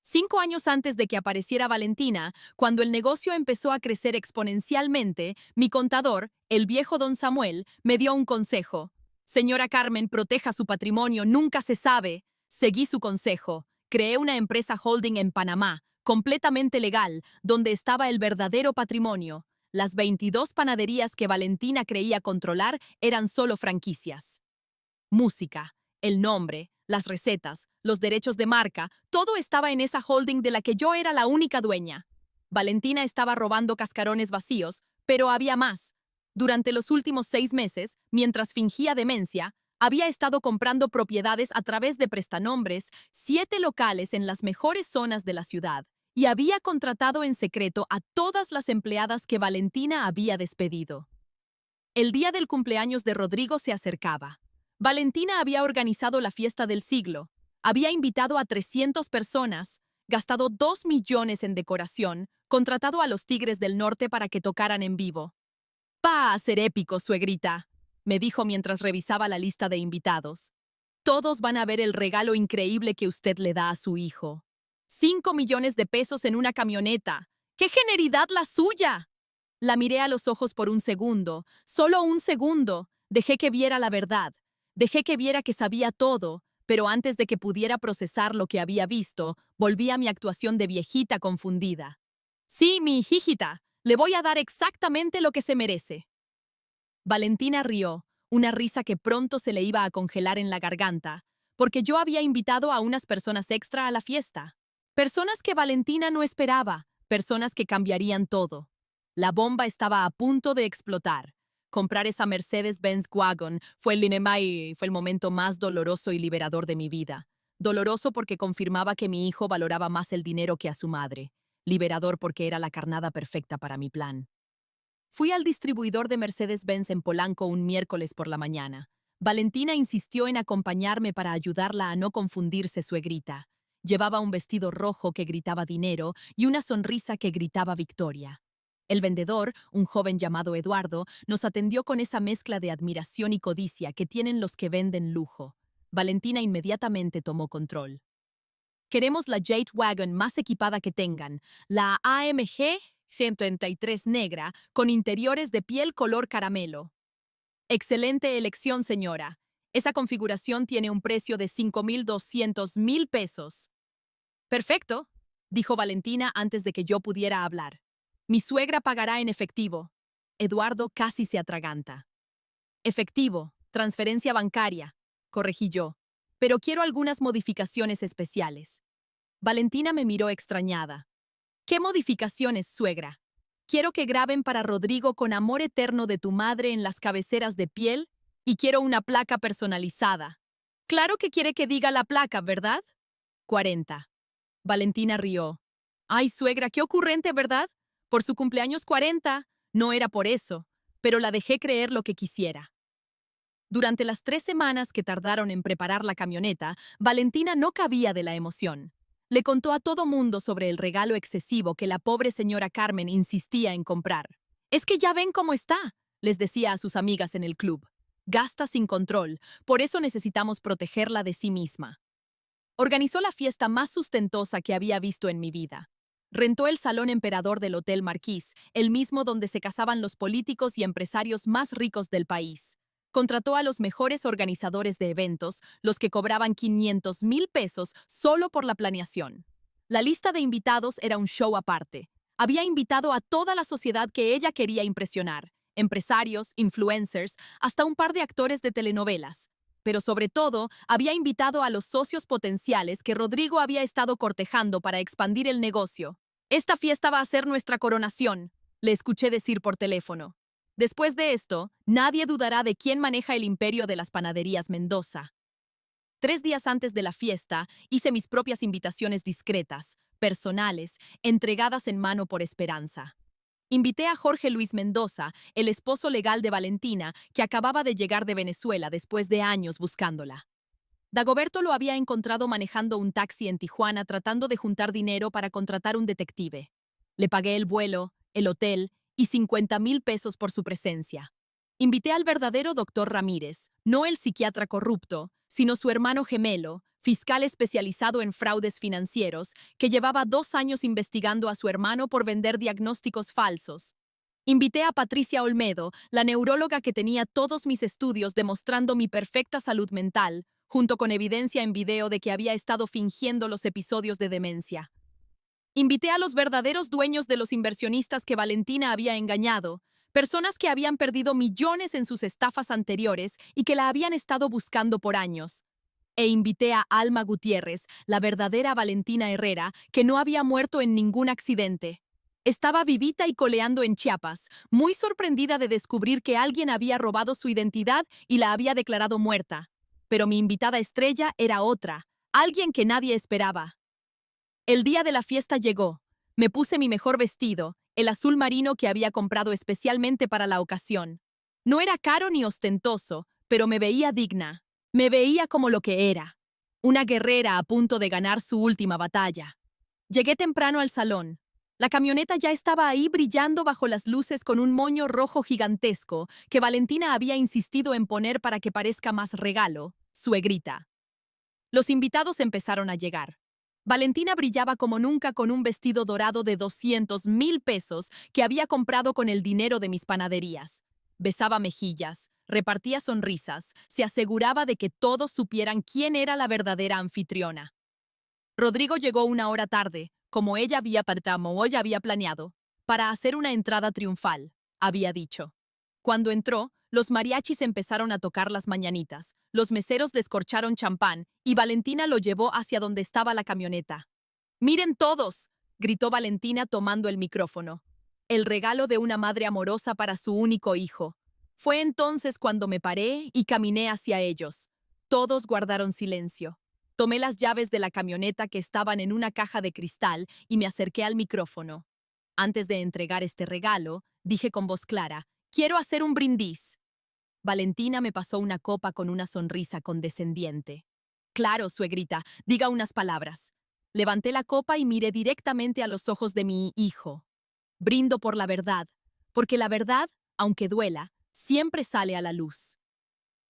5 años antes de que apareciera Valentina, cuando el negocio empezó a crecer exponencialmente, mi contador, el viejo don Samuel, me dio un consejo. Señora Carmen, proteja su patrimonio, nunca se sabe. Seguí su consejo. Creé una empresa holding en Panamá, completamente legal, donde estaba el verdadero patrimonio. Las 22 panaderías que Valentina creía controlar eran solo franquicias. Música, el nombre, las recetas, los derechos de marca, todo estaba en esa holding de la que yo era la única dueña. Valentina estaba robando cascarones vacíos, pero había más. Durante los últimos 6 meses, mientras fingía demencia, había estado comprando propiedades a través de prestanombres, 7 locales en las mejores zonas de la ciudad, y había contratado en secreto a todas las empleadas que Valentina había despedido. El día del cumpleaños de Rodrigo se acercaba. Valentina había organizado la fiesta del siglo. Había invitado a 300 personas, gastado 2 millones en decoración, contratado a los Tigres del Norte para que tocaran en vivo. «Va a ser épico, suegrita», me dijo mientras revisaba la lista de invitados. «Todos van a ver el regalo increíble que usted le da a su hijo. 5 millones de pesos en una camioneta. ¡Qué generidad la suya!». La miré a los ojos por un segundo, solo un segundo. Dejé que viera la verdad. Dejé que viera que sabía todo, pero antes de que pudiera procesar lo que había visto, volví a mi actuación de viejita confundida. «Sí, mi hijita, le voy a dar exactamente lo que se merece». Valentina rió, una risa que pronto se le iba a congelar en la garganta, porque yo había invitado a unas personas extra a la fiesta. Personas que Valentina no esperaba, personas que cambiarían todo. La bomba estaba a punto de explotar. Comprar esa Mercedes-Benz Wagon fue el momento más doloroso y liberador de mi vida. Doloroso porque confirmaba que mi hijo valoraba más el dinero que a su madre. Liberador porque era la carnada perfecta para mi plan. Fui al distribuidor de Mercedes-Benz en Polanco un miércoles por la mañana. Valentina insistió en acompañarme para ayudarla a no confundirse, suegrita. Llevaba un vestido rojo que gritaba dinero y una sonrisa que gritaba victoria. El vendedor, un joven llamado Eduardo, nos atendió con esa mezcla de admiración y codicia que tienen los que venden lujo. Valentina inmediatamente tomó control. «Queremos la Jade Wagon más equipada que tengan, la AMG 133 negra, con interiores de piel color caramelo». «Excelente elección, señora. Esa configuración tiene un precio de 5,200,000 pesos». «Perfecto», dijo Valentina antes de que yo pudiera hablar. «Mi suegra pagará en efectivo». Eduardo casi se atraganta. «Efectivo, transferencia bancaria», corregí yo. «Pero quiero algunas modificaciones especiales». Valentina me miró extrañada. «¿Qué modificaciones, suegra? Quiero que graben para Rodrigo con amor eterno de tu madre en las cabeceras de piel y quiero una placa personalizada». «Claro que quiere que diga la placa, ¿verdad?» 40. Valentina rió. «Ay, suegra, qué ocurrente, ¿verdad? Por su cumpleaños 40. No era por eso, pero la dejé creer lo que quisiera». Durante las 3 semanas que tardaron en preparar la camioneta, Valentina no cabía de la emoción. Le contó a todo mundo sobre el regalo excesivo que la pobre señora Carmen insistía en comprar. «Es que ya ven cómo está», les decía a sus amigas en el club. Gasta sin control, por eso necesitamos protegerla de sí misma. Organizó la fiesta más sustentosa que había visto en mi vida. Rentó el Salón Emperador del Hotel Marquis, el mismo donde se casaban los políticos y empresarios más ricos del país. Contrató a los mejores organizadores de eventos, los que cobraban 500,000 pesos solo por la planeación. La lista de invitados era un show aparte. Había invitado a toda la sociedad que ella quería impresionar, empresarios, influencers, hasta un par de actores de telenovelas. Pero sobre todo, había invitado a los socios potenciales que Rodrigo había estado cortejando para expandir el negocio. Esta fiesta va a ser nuestra coronación, le escuché decir por teléfono. Después de esto, nadie dudará de quién maneja el imperio de las panaderías Mendoza. 3 días antes de la fiesta, hice mis propias invitaciones discretas, personales, entregadas en mano por Esperanza. Invité a Jorge Luis Mendoza, el esposo legal de Valentina, que acababa de llegar de Venezuela después de años buscándola. Dagoberto lo había encontrado manejando un taxi en Tijuana tratando de juntar dinero para contratar un detective. Le pagué el vuelo, el hotel y 50,000 pesos por su presencia. Invité al verdadero doctor Ramírez, no el psiquiatra corrupto, sino su hermano gemelo, fiscal especializado en fraudes financieros, que llevaba 2 años investigando a su hermano por vender diagnósticos falsos. Invité a Patricia Olmedo, la neuróloga que tenía todos mis estudios demostrando mi perfecta salud mental, junto con evidencia en video de que había estado fingiendo los episodios de demencia. Invité a los verdaderos dueños de los inversionistas que Valentina había engañado, personas que habían perdido millones en sus estafas anteriores y que la habían estado buscando por años. E invité a Alma Gutiérrez, la verdadera Valentina Herrera, que no había muerto en ningún accidente. Estaba vivita y coleando en Chiapas, muy sorprendida de descubrir que alguien había robado su identidad y la había declarado muerta. Pero mi invitada estrella era otra, alguien que nadie esperaba. El día de la fiesta llegó. Me puse mi mejor vestido, el azul marino que había comprado especialmente para la ocasión. No era caro ni ostentoso, pero me veía digna. Me veía como lo que era, una guerrera a punto de ganar su última batalla. Llegué temprano al salón. La camioneta ya estaba ahí brillando bajo las luces con un moño rojo gigantesco que Valentina había insistido en poner para que parezca más regalo, suegrita. Los invitados empezaron a llegar. Valentina brillaba como nunca con un vestido dorado de 200,000 pesos que había comprado con el dinero de mis panaderías. Besaba mejillas, repartía sonrisas, se aseguraba de que todos supieran quién era la verdadera anfitriona. Rodrigo llegó 1 hora tarde, como ella había planeado, para hacer una entrada triunfal, había dicho. Cuando entró, los mariachis empezaron a tocar las mañanitas, los meseros descorcharon champán y Valentina lo llevó hacia donde estaba la camioneta. «¡Miren todos!», gritó Valentina tomando el micrófono. El regalo de una madre amorosa para su único hijo. Fue entonces cuando me paré y caminé hacia ellos. Todos guardaron silencio. Tomé las llaves de la camioneta que estaban en una caja de cristal y me acerqué al micrófono. Antes de entregar este regalo, dije con voz clara, «Quiero hacer un brindis». Valentina me pasó una copa con una sonrisa condescendiente. «Claro, suegrita, diga unas palabras». Levanté la copa y miré directamente a los ojos de mi hijo. Brindo por la verdad, porque la verdad, aunque duela, siempre sale a la luz.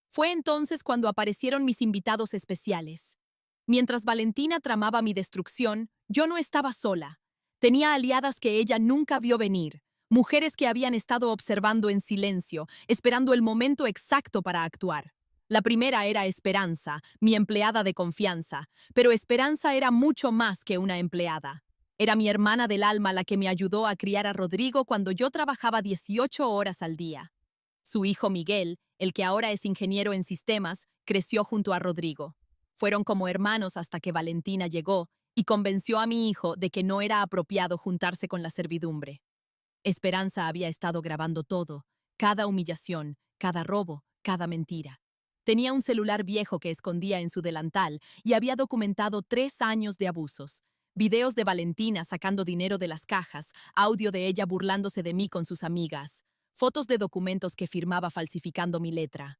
Fue entonces cuando aparecieron mis invitados especiales. Mientras Valentina tramaba mi destrucción, yo no estaba sola. Tenía aliadas que ella nunca vio venir, mujeres que habían estado observando en silencio, esperando el momento exacto para actuar. La primera era Esperanza, mi empleada de confianza, pero Esperanza era mucho más que una empleada. Era mi hermana del alma la que me ayudó a criar a Rodrigo cuando yo trabajaba 18 horas al día. Su hijo Miguel, el que ahora es ingeniero en sistemas, creció junto a Rodrigo. Fueron como hermanos hasta que Valentina llegó y convenció a mi hijo de que no era apropiado juntarse con la servidumbre. Esperanza había estado grabando todo, cada humillación, cada robo, cada mentira. Tenía un celular viejo que escondía en su delantal y había documentado 3 años de abusos. Videos de Valentina sacando dinero de las cajas, audio de ella burlándose de mí con sus amigas, fotos de documentos que firmaba falsificando mi letra.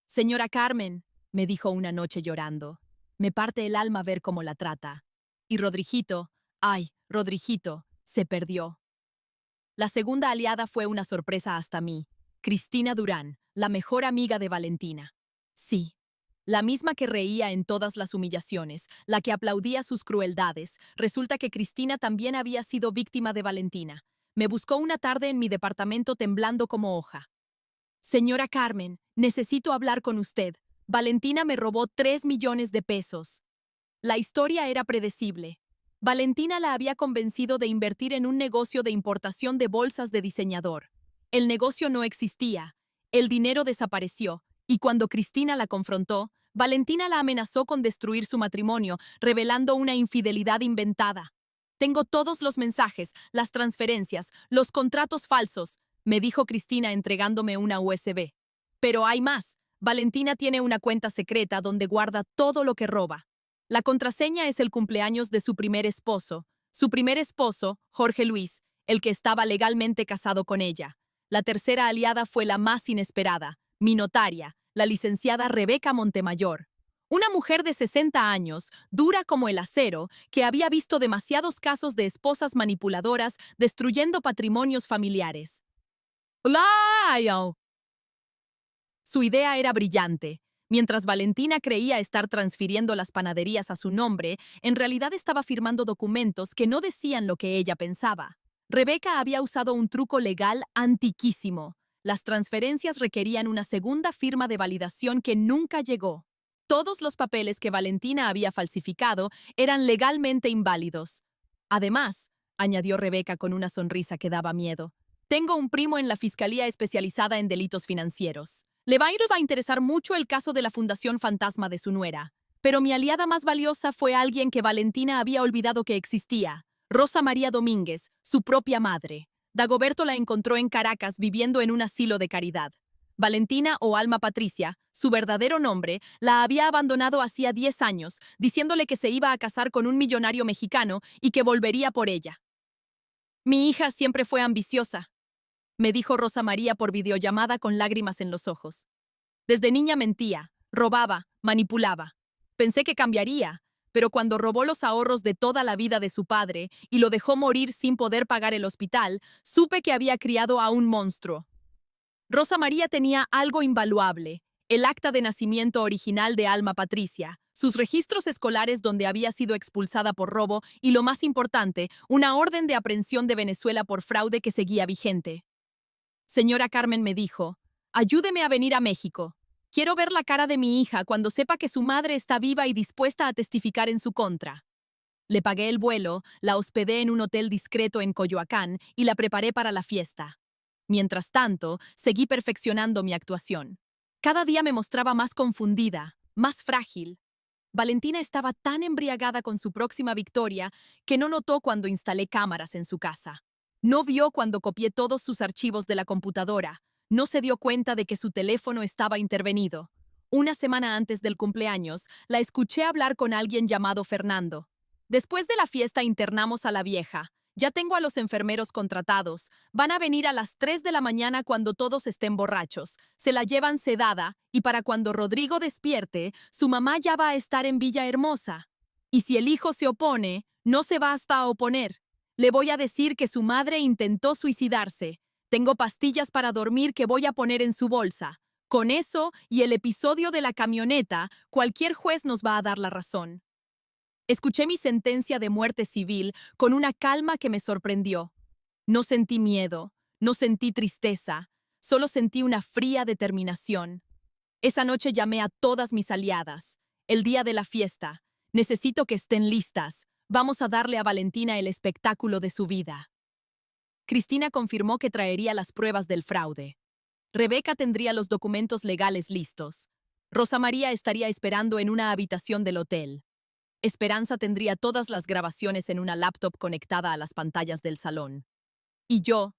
«Señora Carmen», me dijo una noche llorando, «me parte el alma ver cómo la trata. Y Rodrijito, ay, Rodrijito, se perdió». La segunda aliada fue una sorpresa hasta mí. Cristina Durán, la mejor amiga de Valentina. Sí, la misma que reía en todas las humillaciones, la que aplaudía sus crueldades. Resulta que Cristina también había sido víctima de Valentina. Me buscó una tarde en mi departamento temblando como hoja. Señora Carmen, necesito hablar con usted. Valentina me robó 3 millones de pesos. La historia era predecible. Valentina la había convencido de invertir en un negocio de importación de bolsas de diseñador. El negocio no existía. El dinero desapareció, y cuando Cristina la confrontó, Valentina la amenazó con destruir su matrimonio, revelando una infidelidad inventada. Tengo todos los mensajes, las transferencias, los contratos falsos, me dijo Cristina entregándome una USB. Pero hay más. Valentina tiene una cuenta secreta donde guarda todo lo que roba. La contraseña es el cumpleaños de su primer esposo. Su primer esposo, Jorge Luis, el que estaba legalmente casado con ella. La tercera aliada fue la más inesperada, mi notaria, la licenciada Rebeca Montemayor. Una mujer de 60 años, dura como el acero, que había visto demasiados casos de esposas manipuladoras destruyendo patrimonios familiares. ¡Liao! Su idea era brillante. Mientras Valentina creía estar transfiriendo las panaderías a su nombre, en realidad estaba firmando documentos que no decían lo que ella pensaba. Rebeca había usado un truco legal antiquísimo. Las transferencias requerían una segunda firma de validación que nunca llegó. Todos los papeles que Valentina había falsificado eran legalmente inválidos. Además, añadió Rebeca con una sonrisa que daba miedo, tengo un primo en la Fiscalía especializada en delitos financieros. Le va a interesar mucho el caso de la Fundación Fantasma de su nuera. Pero mi aliada más valiosa fue alguien que Valentina había olvidado que existía. Rosa María Domínguez, su propia madre. Dagoberto la encontró en Caracas viviendo en un asilo de caridad. Valentina o Alma Patricia, su verdadero nombre, la había abandonado hacía 10 años, diciéndole que se iba a casar con un millonario mexicano y que volvería por ella. Mi hija siempre fue ambiciosa, me dijo Rosa María por videollamada con lágrimas en los ojos. Desde niña mentía, robaba, manipulaba. Pensé que cambiaría, pero cuando robó los ahorros de toda la vida de su padre y lo dejó morir sin poder pagar el hospital, supe que había criado a un monstruo. Rosa María tenía algo invaluable, el acta de nacimiento original de Alma Patricia, sus registros escolares donde había sido expulsada por robo y, lo más importante, una orden de aprehensión de Venezuela por fraude que seguía vigente. Señora Carmen me dijo, ayúdeme a venir a México. Quiero ver la cara de mi hija cuando sepa que su madre está viva y dispuesta a testificar en su contra. Le pagué el vuelo, la hospedé en un hotel discreto en Coyoacán y la preparé para la fiesta. Mientras tanto, seguí perfeccionando mi actuación. Cada día me mostraba más confundida, más frágil. Valentina estaba tan embriagada con su próxima victoria que no notó cuando instalé cámaras en su casa. No vio cuando copié todos sus archivos de la computadora. No se dio cuenta de que su teléfono estaba intervenido. Una semana antes del cumpleaños, la escuché hablar con alguien llamado Fernando. Después de la fiesta internamos a la vieja. Ya tengo a los enfermeros contratados. Van a venir a las 3 de la mañana cuando todos estén borrachos. Se la llevan sedada y para cuando Rodrigo despierte, su mamá ya va a estar en Villahermosa. Y si el hijo se opone, no se va hasta a oponer. Le voy a decir que su madre intentó suicidarse. Tengo pastillas para dormir que voy a poner en su bolsa. Con eso y el episodio de la camioneta, cualquier juez nos va a dar la razón. Escuché mi sentencia de muerte civil con una calma que me sorprendió. No sentí miedo, no sentí tristeza, solo sentí una fría determinación. Esa noche llamé a todas mis aliadas. El día de la fiesta. Necesito que estén listas. Vamos a darle a Valentina el espectáculo de su vida. Cristina confirmó que traería las pruebas del fraude. Rebeca tendría los documentos legales listos. Rosa María estaría esperando en una habitación del hotel. Esperanza tendría todas las grabaciones en una laptop conectada a las pantallas del salón. Y yo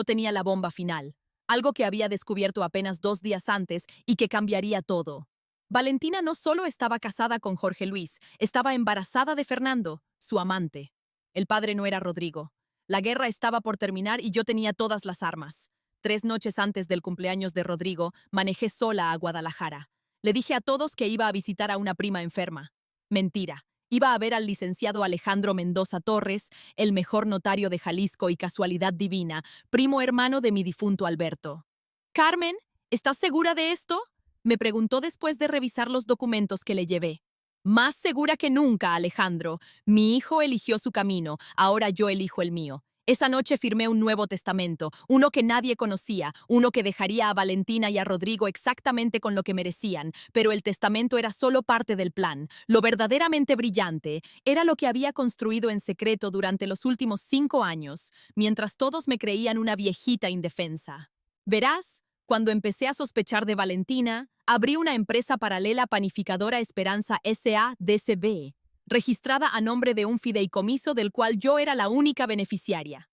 tenía la bomba final, algo que había descubierto apenas 2 días antes y que cambiaría todo. Valentina no solo estaba casada con Jorge Luis, estaba embarazada de Fernando, su amante. El padre no era Rodrigo. La guerra estaba por terminar y yo tenía todas las armas. 3 noches antes del cumpleaños de Rodrigo, manejé sola a Guadalajara. Le dije a todos que iba a visitar a una prima enferma. Mentira. Iba a ver al licenciado Alejandro Mendoza Torres, el mejor notario de Jalisco y casualidad divina, primo hermano de mi difunto Alberto. Carmen, ¿Estás segura de esto? Me preguntó después de revisar los documentos que le llevé. Más segura que nunca, Alejandro. Mi hijo eligió su camino, ahora yo elijo el mío. Esa noche firmé un nuevo testamento, uno que nadie conocía, uno que dejaría a Valentina y a Rodrigo exactamente con lo que merecían, pero el testamento era solo parte del plan. Lo verdaderamente brillante era lo que había construido en secreto durante los últimos 5 años, mientras todos me creían una viejita indefensa. Verás, cuando empecé a sospechar de Valentina, abrí una empresa paralela panificadora Esperanza S.A.D.C.B., registrada a nombre de un fideicomiso del cual yo era la única beneficiaria.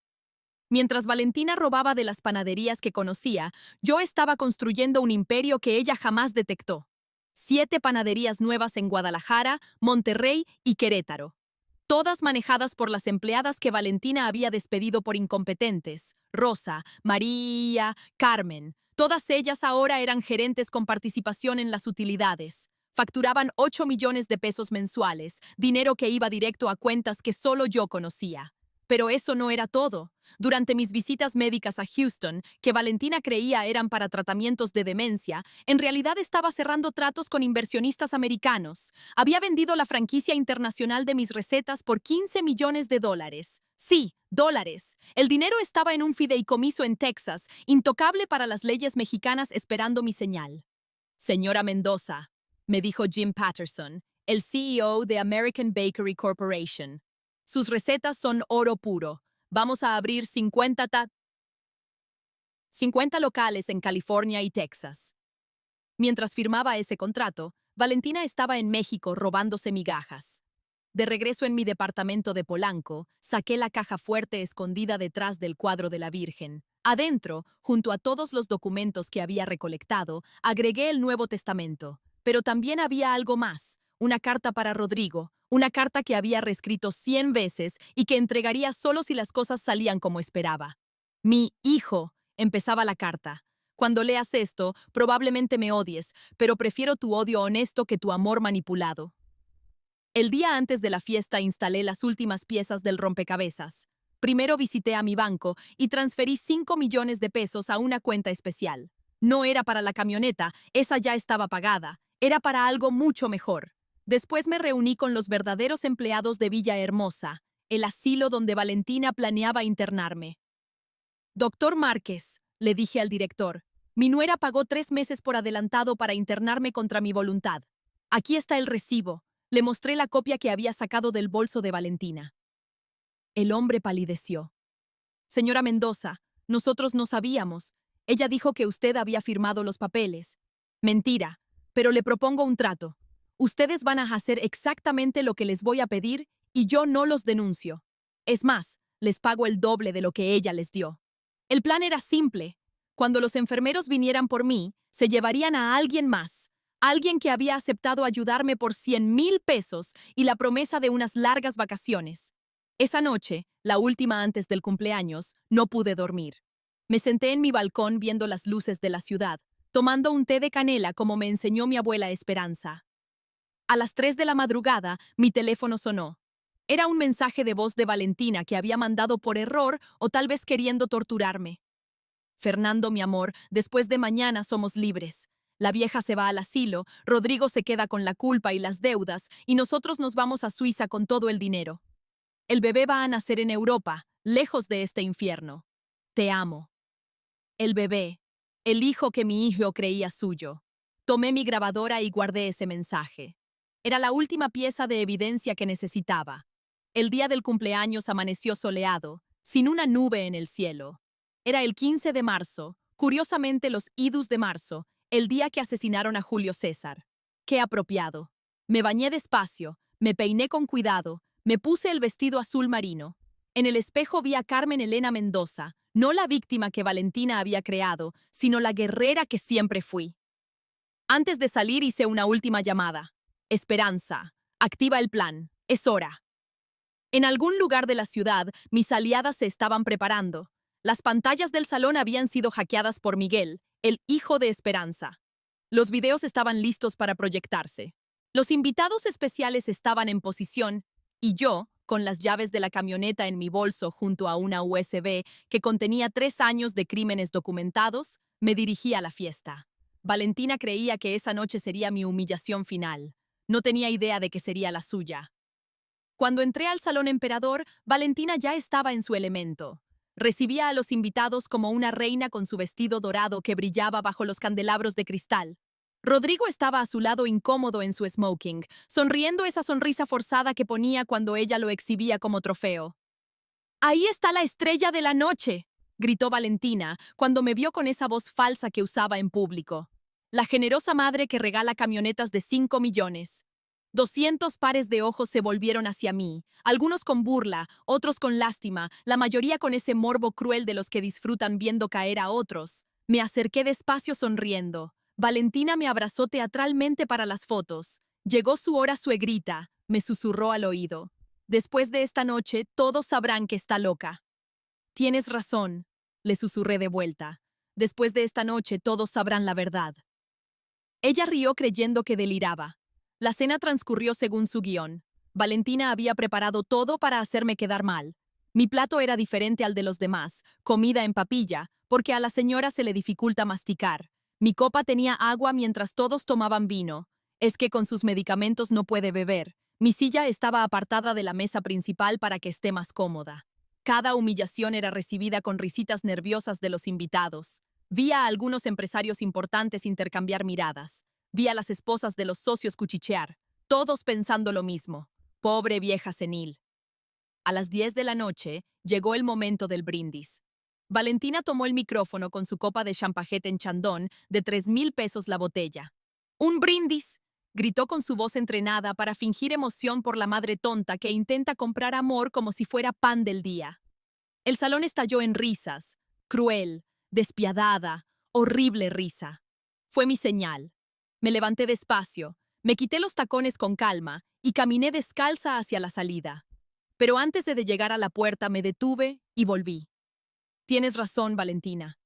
Mientras Valentina robaba de las panaderías que conocía, yo estaba construyendo un imperio que ella jamás detectó. 7 panaderías nuevas en Guadalajara, Monterrey y Querétaro. Todas manejadas por las empleadas que Valentina había despedido por incompetentes. Rosa, María, Carmen. Todas ellas ahora eran gerentes con participación en las utilidades. Facturaban 8 millones de pesos mensuales, dinero que iba directo a cuentas que solo yo conocía. Pero eso no era todo. Durante mis visitas médicas a Houston, que Valentina creía eran para tratamientos de demencia, en realidad estaba cerrando tratos con inversionistas americanos. Había vendido la franquicia internacional de mis recetas por 15 millones de dólares. Sí, dólares. El dinero estaba en un fideicomiso en Texas, intocable para las leyes mexicanas esperando mi señal. Señora Mendoza, me dijo Jim Patterson, el CEO de American Bakery Corporation. Sus recetas son oro puro. Vamos a abrir 50 locales en California y Texas. Mientras firmaba ese contrato, Valentina estaba en México robándose migajas. De regreso en mi departamento de Polanco, saqué la caja fuerte escondida detrás del cuadro de la Virgen. Adentro, junto a todos los documentos que había recolectado, agregué el Nuevo Testamento. Pero también había algo más, una carta para Rodrigo, una carta que había reescrito 100 veces y que entregaría solo si las cosas salían como esperaba. Mi hijo, empezaba la carta. Cuando leas esto, probablemente me odies, pero prefiero tu odio honesto que tu amor manipulado. El día antes de la fiesta instalé las últimas piezas del rompecabezas. Primero visité a mi banco y transferí 5 millones de pesos a una cuenta especial. No era para la camioneta, esa ya estaba pagada. Era para algo mucho mejor. Después me reuní con los verdaderos empleados de Villahermosa, el asilo donde Valentina planeaba internarme. Doctor Márquez, le dije al director, mi nuera pagó 3 meses por adelantado para internarme contra mi voluntad. Aquí está el recibo. Le mostré la copia que había sacado del bolso de Valentina. El hombre palideció. Señora Mendoza, nosotros no sabíamos. Ella dijo que usted había firmado los papeles. Mentira, pero le propongo un trato. Ustedes van a hacer exactamente lo que les voy a pedir y yo no los denuncio. Es más, les pago el doble de lo que ella les dio. El plan era simple. Cuando los enfermeros vinieran por mí, se llevarían a alguien más. Alguien que había aceptado ayudarme por 100,000 pesos y la promesa de unas largas vacaciones. Esa noche, la última antes del cumpleaños, no pude dormir. Me senté en mi balcón viendo las luces de la ciudad, tomando un té de canela como me enseñó mi abuela Esperanza. A las 3 de la madrugada, mi teléfono sonó. Era un mensaje de voz de Valentina que había mandado por error o tal vez queriendo torturarme. Fernando, mi amor, después de mañana somos libres. La vieja se va al asilo, Rodrigo se queda con la culpa y las deudas, y nosotros nos vamos a Suiza con todo el dinero. El bebé va a nacer en Europa, lejos de este infierno. Te amo. El bebé, el hijo que mi hijo creía suyo. Tomé mi grabadora y guardé ese mensaje. Era la última pieza de evidencia que necesitaba. El día del cumpleaños amaneció soleado, sin una nube en el cielo. Era el 15 de marzo, curiosamente los idus de marzo, el día que asesinaron a Julio César. Qué apropiado. Me bañé despacio, me peiné con cuidado, me puse el vestido azul marino. En el espejo vi a Carmen Elena Mendoza, no la víctima que Valentina había creado, sino la guerrera que siempre fui. Antes de salir hice una última llamada. Esperanza, activa el plan, es hora. En algún lugar de la ciudad, mis aliadas se estaban preparando. Las pantallas del salón habían sido hackeadas por Miguel, el hijo de Esperanza. Los videos estaban listos para proyectarse. Los invitados especiales estaban en posición y yo, Con las llaves de la camioneta en mi bolso junto a una USB que contenía 3 años de crímenes documentados, me dirigí a la fiesta. Valentina creía que esa noche sería mi humillación final. No tenía idea de que sería la suya. Cuando entré al Salón Emperador, Valentina ya estaba en su elemento. Recibía a los invitados como una reina con su vestido dorado que brillaba bajo los candelabros de cristal. Rodrigo estaba a su lado incómodo en su smoking, sonriendo esa sonrisa forzada que ponía cuando ella lo exhibía como trofeo. «¡Ahí está la estrella de la noche!», gritó Valentina cuando me vio con esa voz falsa que usaba en público. La generosa madre que regala camionetas de 5 millones. 200 pares de ojos se volvieron hacia mí, algunos con burla, otros con lástima, la mayoría con ese morbo cruel de los que disfrutan viendo caer a otros. Me acerqué despacio sonriendo. Valentina me abrazó teatralmente para las fotos. Llegó su hora suegrita, me susurró al oído. Después de esta noche, todos sabrán que está loca. Tienes razón, le susurré de vuelta. Después de esta noche, todos sabrán la verdad. Ella rió creyendo que deliraba. La cena transcurrió según su guión. Valentina había preparado todo para hacerme quedar mal. Mi plato era diferente al de los demás, comida en papilla, porque a la señora se le dificulta masticar. Mi copa tenía agua mientras todos tomaban vino. Es que con sus medicamentos no puede beber. Mi silla estaba apartada de la mesa principal para que esté más cómoda. Cada humillación era recibida con risitas nerviosas de los invitados. Vi a algunos empresarios importantes intercambiar miradas. Vi a las esposas de los socios cuchichear, todos pensando lo mismo. Pobre vieja senil. A las 10 de la noche llegó el momento del brindis. Valentina tomó el micrófono con su copa de champagne en Chandon de 3,000 pesos la botella. ¡Un brindis!, gritó con su voz entrenada para fingir emoción por la madre tonta que intenta comprar amor como si fuera pan del día. El salón estalló en risas. Cruel, despiadada, horrible risa. Fue mi señal. Me levanté despacio, me quité los tacones con calma y caminé descalza hacia la salida. Pero antes de llegar a la puerta me detuve y volví. Tienes razón, Valentina,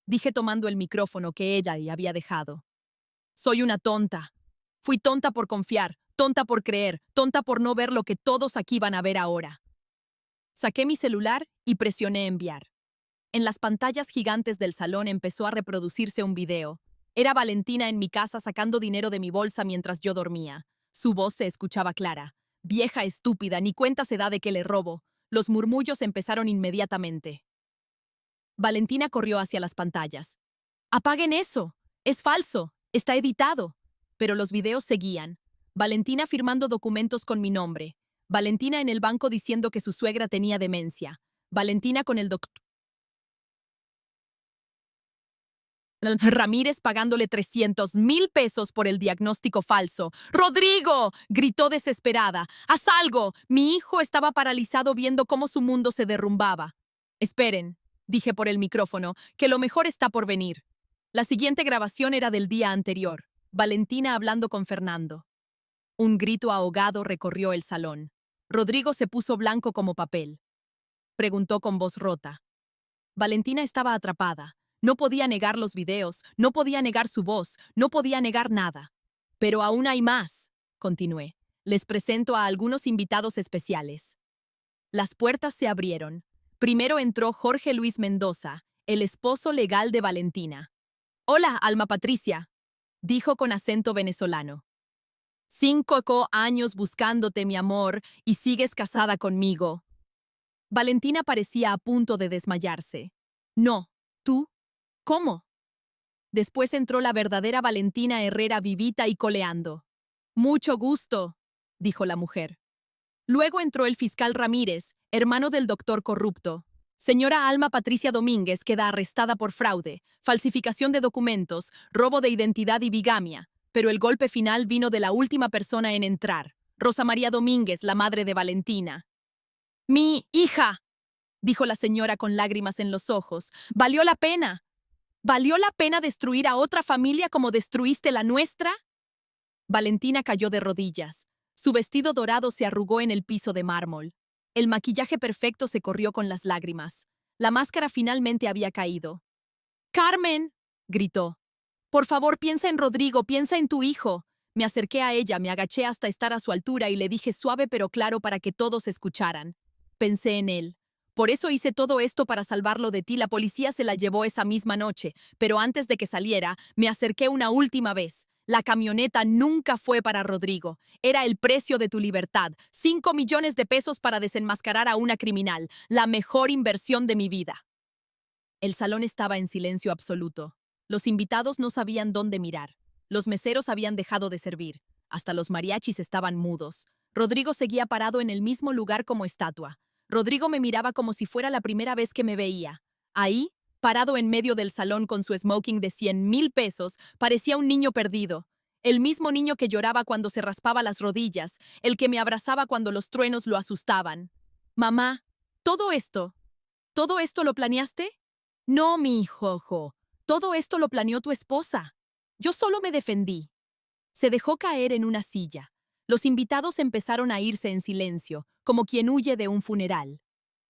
dije tomando el micrófono que ella había dejado. Soy una tonta. Fui tonta por confiar, tonta por creer, tonta por no ver lo que todos aquí van a ver ahora. Saqué mi celular y presioné enviar. En las pantallas gigantes del salón empezó a reproducirse un video. Era Valentina en mi casa sacando dinero de mi bolsa mientras yo dormía. Su voz se escuchaba clara. Vieja estúpida, ni cuenta se da de que le robo. Los murmullos empezaron inmediatamente. Valentina corrió hacia las pantallas. ¡Apaguen eso! ¡Es falso! ¡Está editado! Pero los videos seguían. Valentina firmando documentos con mi nombre. Valentina en el banco diciendo que su suegra tenía demencia. Valentina con el doctor Ramírez pagándole 300,000 pesos por el diagnóstico falso. ¡Rodrigo!, gritó desesperada. ¡Haz algo! Mi hijo estaba paralizado viendo cómo su mundo se derrumbaba. Esperen, dije por el micrófono, que lo mejor está por venir. La siguiente grabación era del día anterior. Valentina hablando con Fernando. Un grito ahogado recorrió el salón. Rodrigo se puso blanco como papel. Preguntó con voz rota. Valentina estaba atrapada. No podía negar los videos, no podía negar su voz, no podía negar nada. Pero aún hay más, continué. Les presento a algunos invitados especiales. Las puertas se abrieron. Primero entró Jorge Luis Mendoza, el esposo legal de Valentina. «Hola, Alma Patricia», dijo con acento venezolano. 5 años buscándote, mi amor, y sigues casada conmigo. Valentina parecía a punto de desmayarse. «No, tú, ¿cómo?». Después entró la verdadera Valentina Herrera vivita y coleando. «Mucho gusto», dijo la mujer. Luego entró el fiscal Ramírez, hermano del doctor corrupto. Señora Alma Patricia Domínguez queda arrestada por fraude, falsificación de documentos, robo de identidad y bigamia, pero el golpe final vino de la última persona en entrar, Rosa María Domínguez, la madre de Valentina. «Mi hija», dijo la señora con lágrimas en los ojos, «valió la pena. ¿Valió la pena destruir a otra familia como destruiste la nuestra?». Valentina cayó de rodillas. Su vestido dorado se arrugó en el piso de mármol. El maquillaje perfecto se corrió con las lágrimas. La máscara finalmente había caído. «¡Carmen!», gritó. «Por favor, piensa en Rodrigo, piensa en tu hijo. Me acerqué a ella, me agaché hasta estar a su altura y le dije suave pero claro para que todos escucharan. Pensé en él. Por eso hice todo esto para salvarlo de ti. La policía se la llevó esa misma noche, pero antes de que saliera, me acerqué una última vez. La camioneta nunca fue para Rodrigo. Era el precio de tu libertad. 5 millones de pesos para desenmascarar a una criminal. La mejor inversión de mi vida. El salón estaba en silencio absoluto. Los invitados no sabían dónde mirar. Los meseros habían dejado de servir. Hasta los mariachis estaban mudos. Rodrigo seguía parado en el mismo lugar como estatua. Rodrigo me miraba como si fuera la primera vez que me veía. Ahí, parado en medio del salón con su smoking de 100,000 pesos, parecía un niño perdido. El mismo niño que lloraba cuando se raspaba las rodillas, el que me abrazaba cuando los truenos lo asustaban. Mamá, ¿todo esto lo planeaste? No, mi hijo. Todo esto lo planeó tu esposa. Yo solo me defendí. Se dejó caer en una silla. Los invitados empezaron a irse en silencio, como quien huye de un funeral.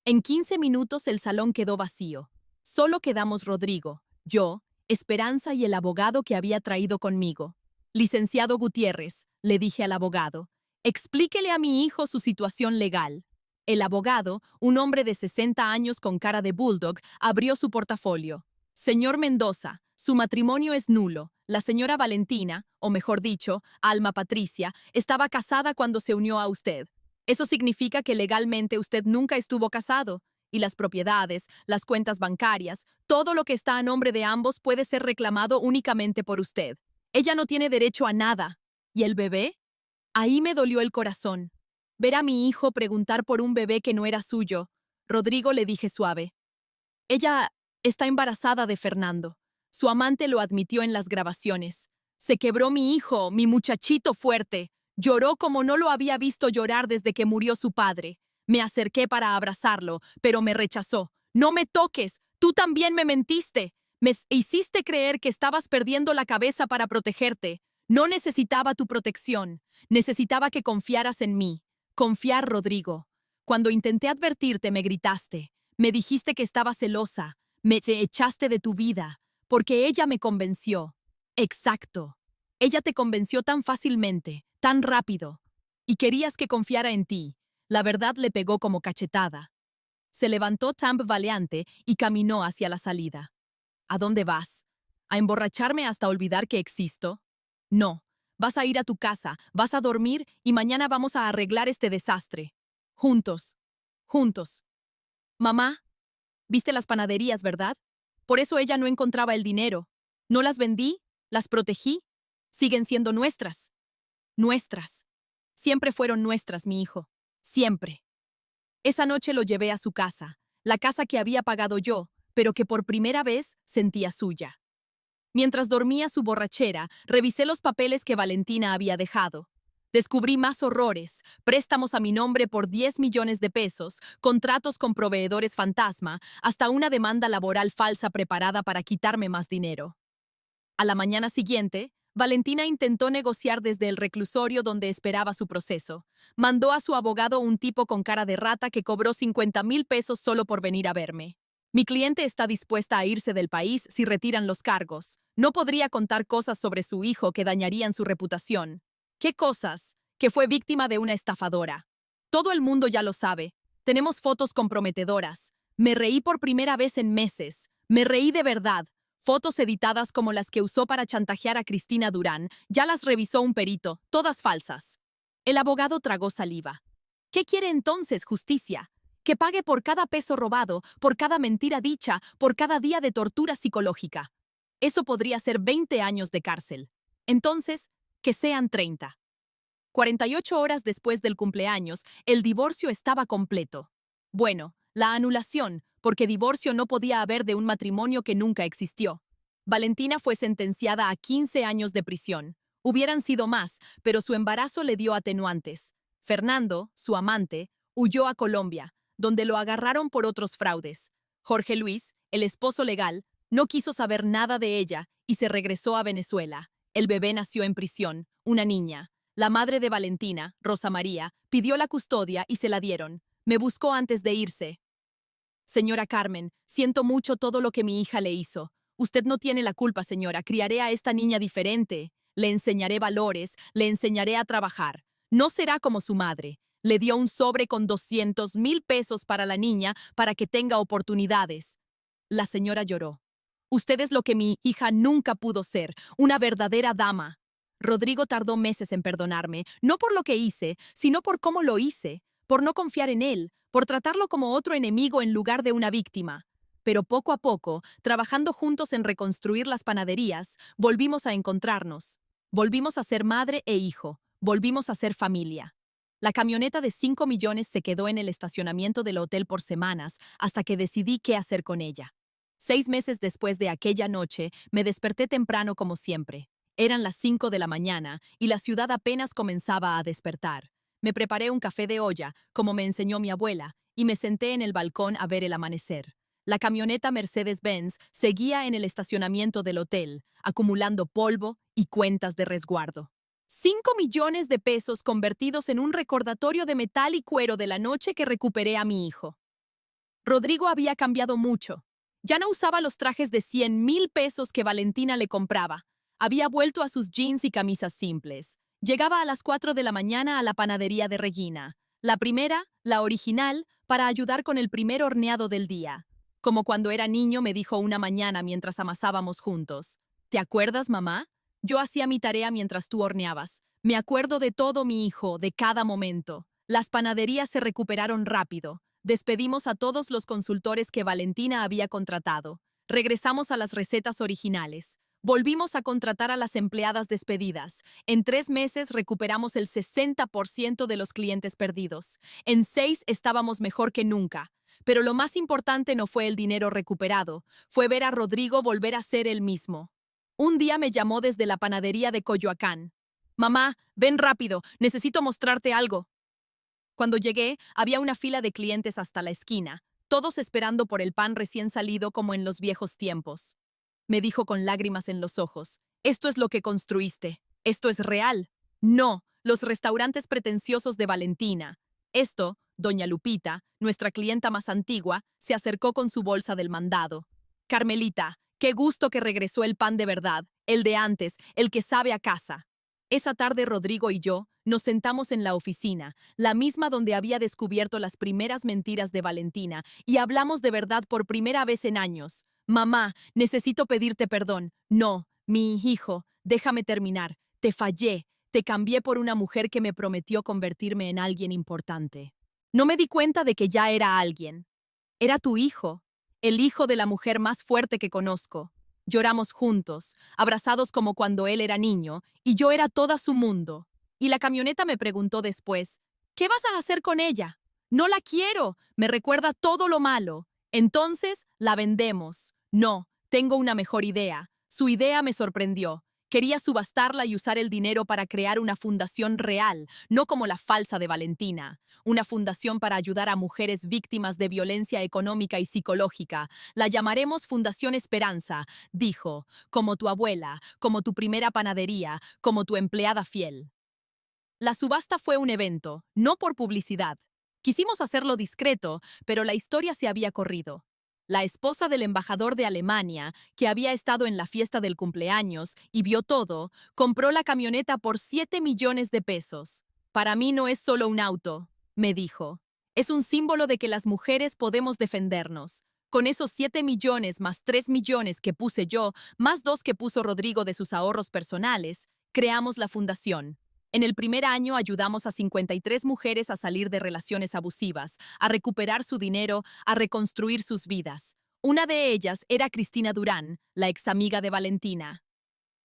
En 15 minutos el salón quedó vacío. Solo quedamos Rodrigo, yo, Esperanza y el abogado que había traído conmigo. Licenciado Gutiérrez, le dije al abogado, explíquele a mi hijo su situación legal. El abogado, un hombre de 60 años con cara de bulldog, abrió su portafolio. Señor Mendoza, su matrimonio es nulo. La señora Valentina, o mejor dicho, Alma Patricia, estaba casada cuando se unió a usted. Eso significa que legalmente usted nunca estuvo casado, y las propiedades, las cuentas bancarias, todo lo que está a nombre de ambos puede ser reclamado únicamente por usted. Ella no tiene derecho a nada. ¿Y el bebé? Ahí me dolió el corazón. Ver a mi hijo preguntar por un bebé que no era suyo. Rodrigo, le dije suave. Ella está embarazada de Fernando. Su amante lo admitió en las grabaciones. Se quebró mi hijo, mi muchachito fuerte. Lloró como no lo había visto llorar desde que murió su padre. Me acerqué para abrazarlo, pero me rechazó. No me toques, tú también me mentiste. Me hiciste creer que estabas perdiendo la cabeza para protegerte. No necesitaba tu protección. Necesitaba que confiaras en mí. Confiar, Rodrigo. Cuando intenté advertirte, me gritaste. Me dijiste que estaba celosa. Me echaste de tu vida. Porque ella me convenció. Exacto. Ella te convenció tan fácilmente, tan rápido. Y querías que confiara en ti. La verdad le pegó como cachetada. Se levantó tambaleante y caminó hacia la salida. ¿A dónde vas? ¿A emborracharme hasta olvidar que existo? No. Vas a ir a tu casa, vas a dormir y mañana vamos a arreglar este desastre. Juntos. Juntos. Mamá, ¿viste las panaderías, verdad? Por eso ella no encontraba el dinero. No las vendí, las protegí. Siguen siendo nuestras. Nuestras. Siempre fueron nuestras, mi hijo. Siempre. Esa noche lo llevé a su casa, la casa que había pagado yo, pero que por primera vez sentía suya. Mientras dormía su borrachera, revisé los papeles que Valentina había dejado. Descubrí más horrores, préstamos a mi nombre por 10 millones de pesos, contratos con proveedores fantasma, hasta una demanda laboral falsa preparada para quitarme más dinero. A la mañana siguiente, Valentina intentó negociar desde el reclusorio donde esperaba su proceso. Mandó a su abogado un tipo con cara de rata que cobró 50,000 pesos solo por venir a verme. Mi cliente está dispuesta a irse del país si retiran los cargos. No podría contar cosas sobre su hijo que dañarían su reputación. ¿Qué cosas? Que fue víctima de una estafadora. Todo el mundo ya lo sabe. Tenemos fotos comprometedoras. Me reí por primera vez en meses. Me reí de verdad. Fotos editadas como las que usó para chantajear a Cristina Durán, ya las revisó un perito, todas falsas. El abogado tragó saliva. ¿Qué quiere entonces, justicia? Que pague por cada peso robado, por cada mentira dicha, por cada día de tortura psicológica. Eso podría ser 20 años de cárcel. Entonces, que sean 30. 48 horas después del cumpleaños, el divorcio estaba completo. Bueno, la anulación, porque divorcio no podía haber de un matrimonio que nunca existió. Valentina fue sentenciada a 15 años de prisión. Hubieran sido más, pero su embarazo le dio atenuantes. Fernando, su amante, huyó a Colombia, donde lo agarraron por otros fraudes. Jorge Luis, el esposo legal, no quiso saber nada de ella y se regresó a Venezuela. El bebé nació en prisión, una niña. La madre de Valentina, Rosa María, pidió la custodia y se la dieron. Me buscó antes de irse. Señora Carmen, siento mucho todo lo que mi hija le hizo. Usted no tiene la culpa, señora. Criaré a esta niña diferente. Le enseñaré valores, le enseñaré a trabajar. No será como su madre. Le dio un sobre con 200,000 pesos para la niña para que tenga oportunidades. La señora lloró. Usted es lo que mi hija nunca pudo ser, una verdadera dama. Rodrigo tardó meses en perdonarme, no por lo que hice, sino por cómo lo hice, por no confiar en él, por tratarlo como otro enemigo en lugar de una víctima. Pero poco a poco, trabajando juntos en reconstruir las panaderías, volvimos a encontrarnos. Volvimos a ser madre e hijo, volvimos a ser familia. La camioneta de 5 millones se quedó en el estacionamiento del hotel por semanas hasta que decidí qué hacer con ella. 6 meses después de aquella noche, me desperté temprano como siempre. Eran las 5 de la mañana y la ciudad apenas comenzaba a despertar. Me preparé un café de olla, como me enseñó mi abuela, y me senté en el balcón a ver el amanecer. La camioneta Mercedes-Benz seguía en el estacionamiento del hotel, acumulando polvo y cuentas de resguardo. 5 millones de pesos convertidos en un recordatorio de metal y cuero de la noche que recuperé a mi hijo. Rodrigo había cambiado mucho. Ya no usaba los trajes de 100,000 pesos que Valentina le compraba. Había vuelto a sus jeans y camisas simples. Llegaba a las 4 de la mañana a la panadería de Regina. La primera, la original, para ayudar con el primer horneado del día. Como cuando era niño me dijo una mañana mientras amasábamos juntos. ¿Te acuerdas, mamá? Yo hacía mi tarea mientras tú horneabas. Me acuerdo de todo, mi hijo, de cada momento. Las panaderías se recuperaron rápido. Despedimos a todos los consultores que Valentina había contratado. Regresamos a las recetas originales. Volvimos a contratar a las empleadas despedidas. En 3 meses recuperamos el 60% de los clientes perdidos. En 6 estábamos mejor que nunca. Pero lo más importante no fue el dinero recuperado, fue ver a Rodrigo volver a ser él mismo. Un día me llamó desde la panadería de Coyoacán. Mamá, ven rápido, necesito mostrarte algo. Cuando llegué, había una fila de clientes hasta la esquina, todos esperando por el pan recién salido como en los viejos tiempos. Me dijo con lágrimas en los ojos, esto es lo que construiste, esto es real. No, los restaurantes pretenciosos de Valentina. Esto, doña Lupita, nuestra clienta más antigua, se acercó con su bolsa del mandado. Carmelita, qué gusto que regresó el pan de verdad, el de antes, el que sabe a casa. Esa tarde Rodrigo y yo nos sentamos en la oficina, la misma donde había descubierto las primeras mentiras de Valentina, y hablamos de verdad por primera vez en años. Mamá, necesito pedirte perdón. No, mi hijo, déjame terminar. Te fallé, te cambié por una mujer que me prometió convertirme en alguien importante. No me di cuenta de que ya era alguien. Era tu hijo, el hijo de la mujer más fuerte que conozco. Lloramos juntos, abrazados como cuando él era niño, y yo era toda su mundo. Y la camioneta me preguntó después, ¿qué vas a hacer con ella? No la quiero, me recuerda todo lo malo. Entonces, la vendemos. No, tengo una mejor idea. Su idea me sorprendió. Quería subastarla y usar el dinero para crear una fundación real, no como la falsa de Valentina. Una fundación para ayudar a mujeres víctimas de violencia económica y psicológica. La llamaremos Fundación Esperanza, dijo, como tu abuela, como tu primera panadería, como tu empleada fiel. La subasta fue un evento, no por publicidad. Quisimos hacerlo discreto, pero la historia se había corrido. La esposa del embajador de Alemania, que había estado en la fiesta del cumpleaños y vio todo, compró la camioneta por 7 millones de pesos. Para mí no es solo un auto, me dijo. Es un símbolo de que las mujeres podemos defendernos. Con esos 7 millones más 3 millones que puse yo, más 2 que puso Rodrigo de sus ahorros personales, creamos la fundación. En el primer año ayudamos a 53 mujeres a salir de relaciones abusivas, a recuperar su dinero, a reconstruir sus vidas. Una de ellas era Cristina Durán, la ex amiga de Valentina.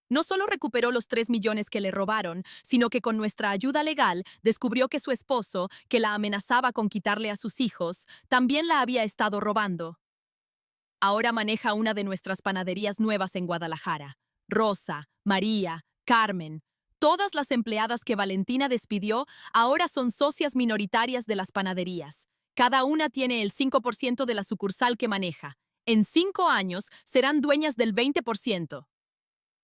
No solo recuperó los 3 millones que le robaron, sino que con nuestra ayuda legal descubrió que su esposo, que la amenazaba con quitarle a sus hijos, también la había estado robando. Ahora maneja una de nuestras panaderías nuevas en Guadalajara. Rosa, María, Carmen. Todas las empleadas que Valentina despidió ahora son socias minoritarias de las panaderías. Cada una tiene el 5% de la sucursal que maneja. En 5 años serán dueñas del 20%.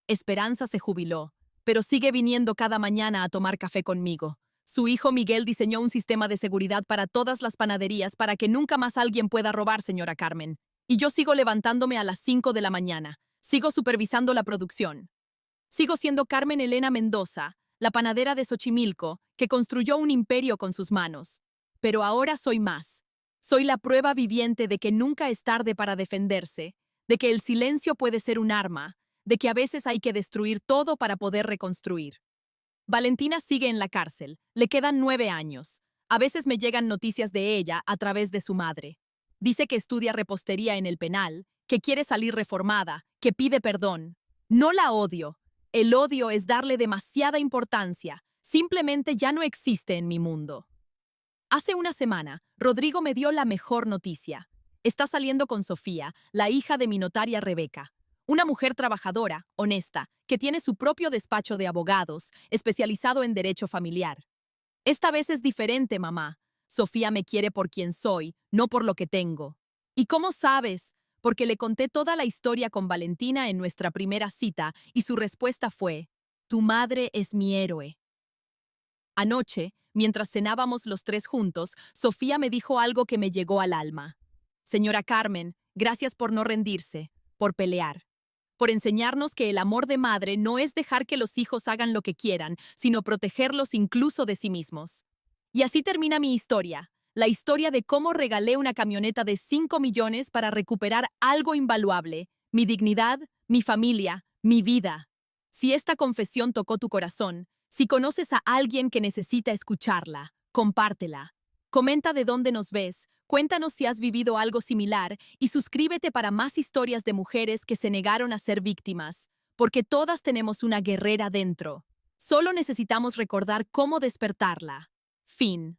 Esperanza se jubiló, pero sigue viniendo cada mañana a tomar café conmigo. Su hijo Miguel diseñó un sistema de seguridad para todas las panaderías para que nunca más alguien pueda robar, señora Carmen. Y yo sigo levantándome a las 5 de la mañana. Sigo supervisando la producción. Sigo siendo Carmen Elena Mendoza, la panadera de Xochimilco, que construyó un imperio con sus manos. Pero ahora soy más. Soy la prueba viviente de que nunca es tarde para defenderse, de que el silencio puede ser un arma, de que a veces hay que destruir todo para poder reconstruir. Valentina sigue en la cárcel, le quedan 9 años. A veces me llegan noticias de ella a través de su madre. Dice que estudia repostería en el penal, que quiere salir reformada, que pide perdón. No la odio. El odio es darle demasiada importancia. Simplemente ya no existe en mi mundo. Hace una semana, Rodrigo me dio la mejor noticia. Está saliendo con Sofía, la hija de mi notaria Rebeca. Una mujer trabajadora, honesta, que tiene su propio despacho de abogados, especializado en derecho familiar. Esta vez es diferente, mamá. Sofía me quiere por quien soy, no por lo que tengo. ¿Y cómo sabes? Porque le conté toda la historia con Valentina en nuestra primera cita y su respuesta fue: tu madre es mi héroe. Anoche, mientras cenábamos los tres juntos, Sofía me dijo algo que me llegó al alma. Señora Carmen, gracias por no rendirse, por pelear, por enseñarnos que el amor de madre no es dejar que los hijos hagan lo que quieran, sino protegerlos incluso de sí mismos. Y así termina mi historia, la historia de cómo regalé una camioneta de 5 millones para recuperar algo invaluable, mi dignidad, mi familia, mi vida. Si esta confesión tocó tu corazón, si conoces a alguien que necesita escucharla, compártela. Comenta de dónde nos ves, cuéntanos si has vivido algo similar y suscríbete para más historias de mujeres que se negaron a ser víctimas, porque todas tenemos una guerrera dentro. Solo necesitamos recordar cómo despertarla. Fin.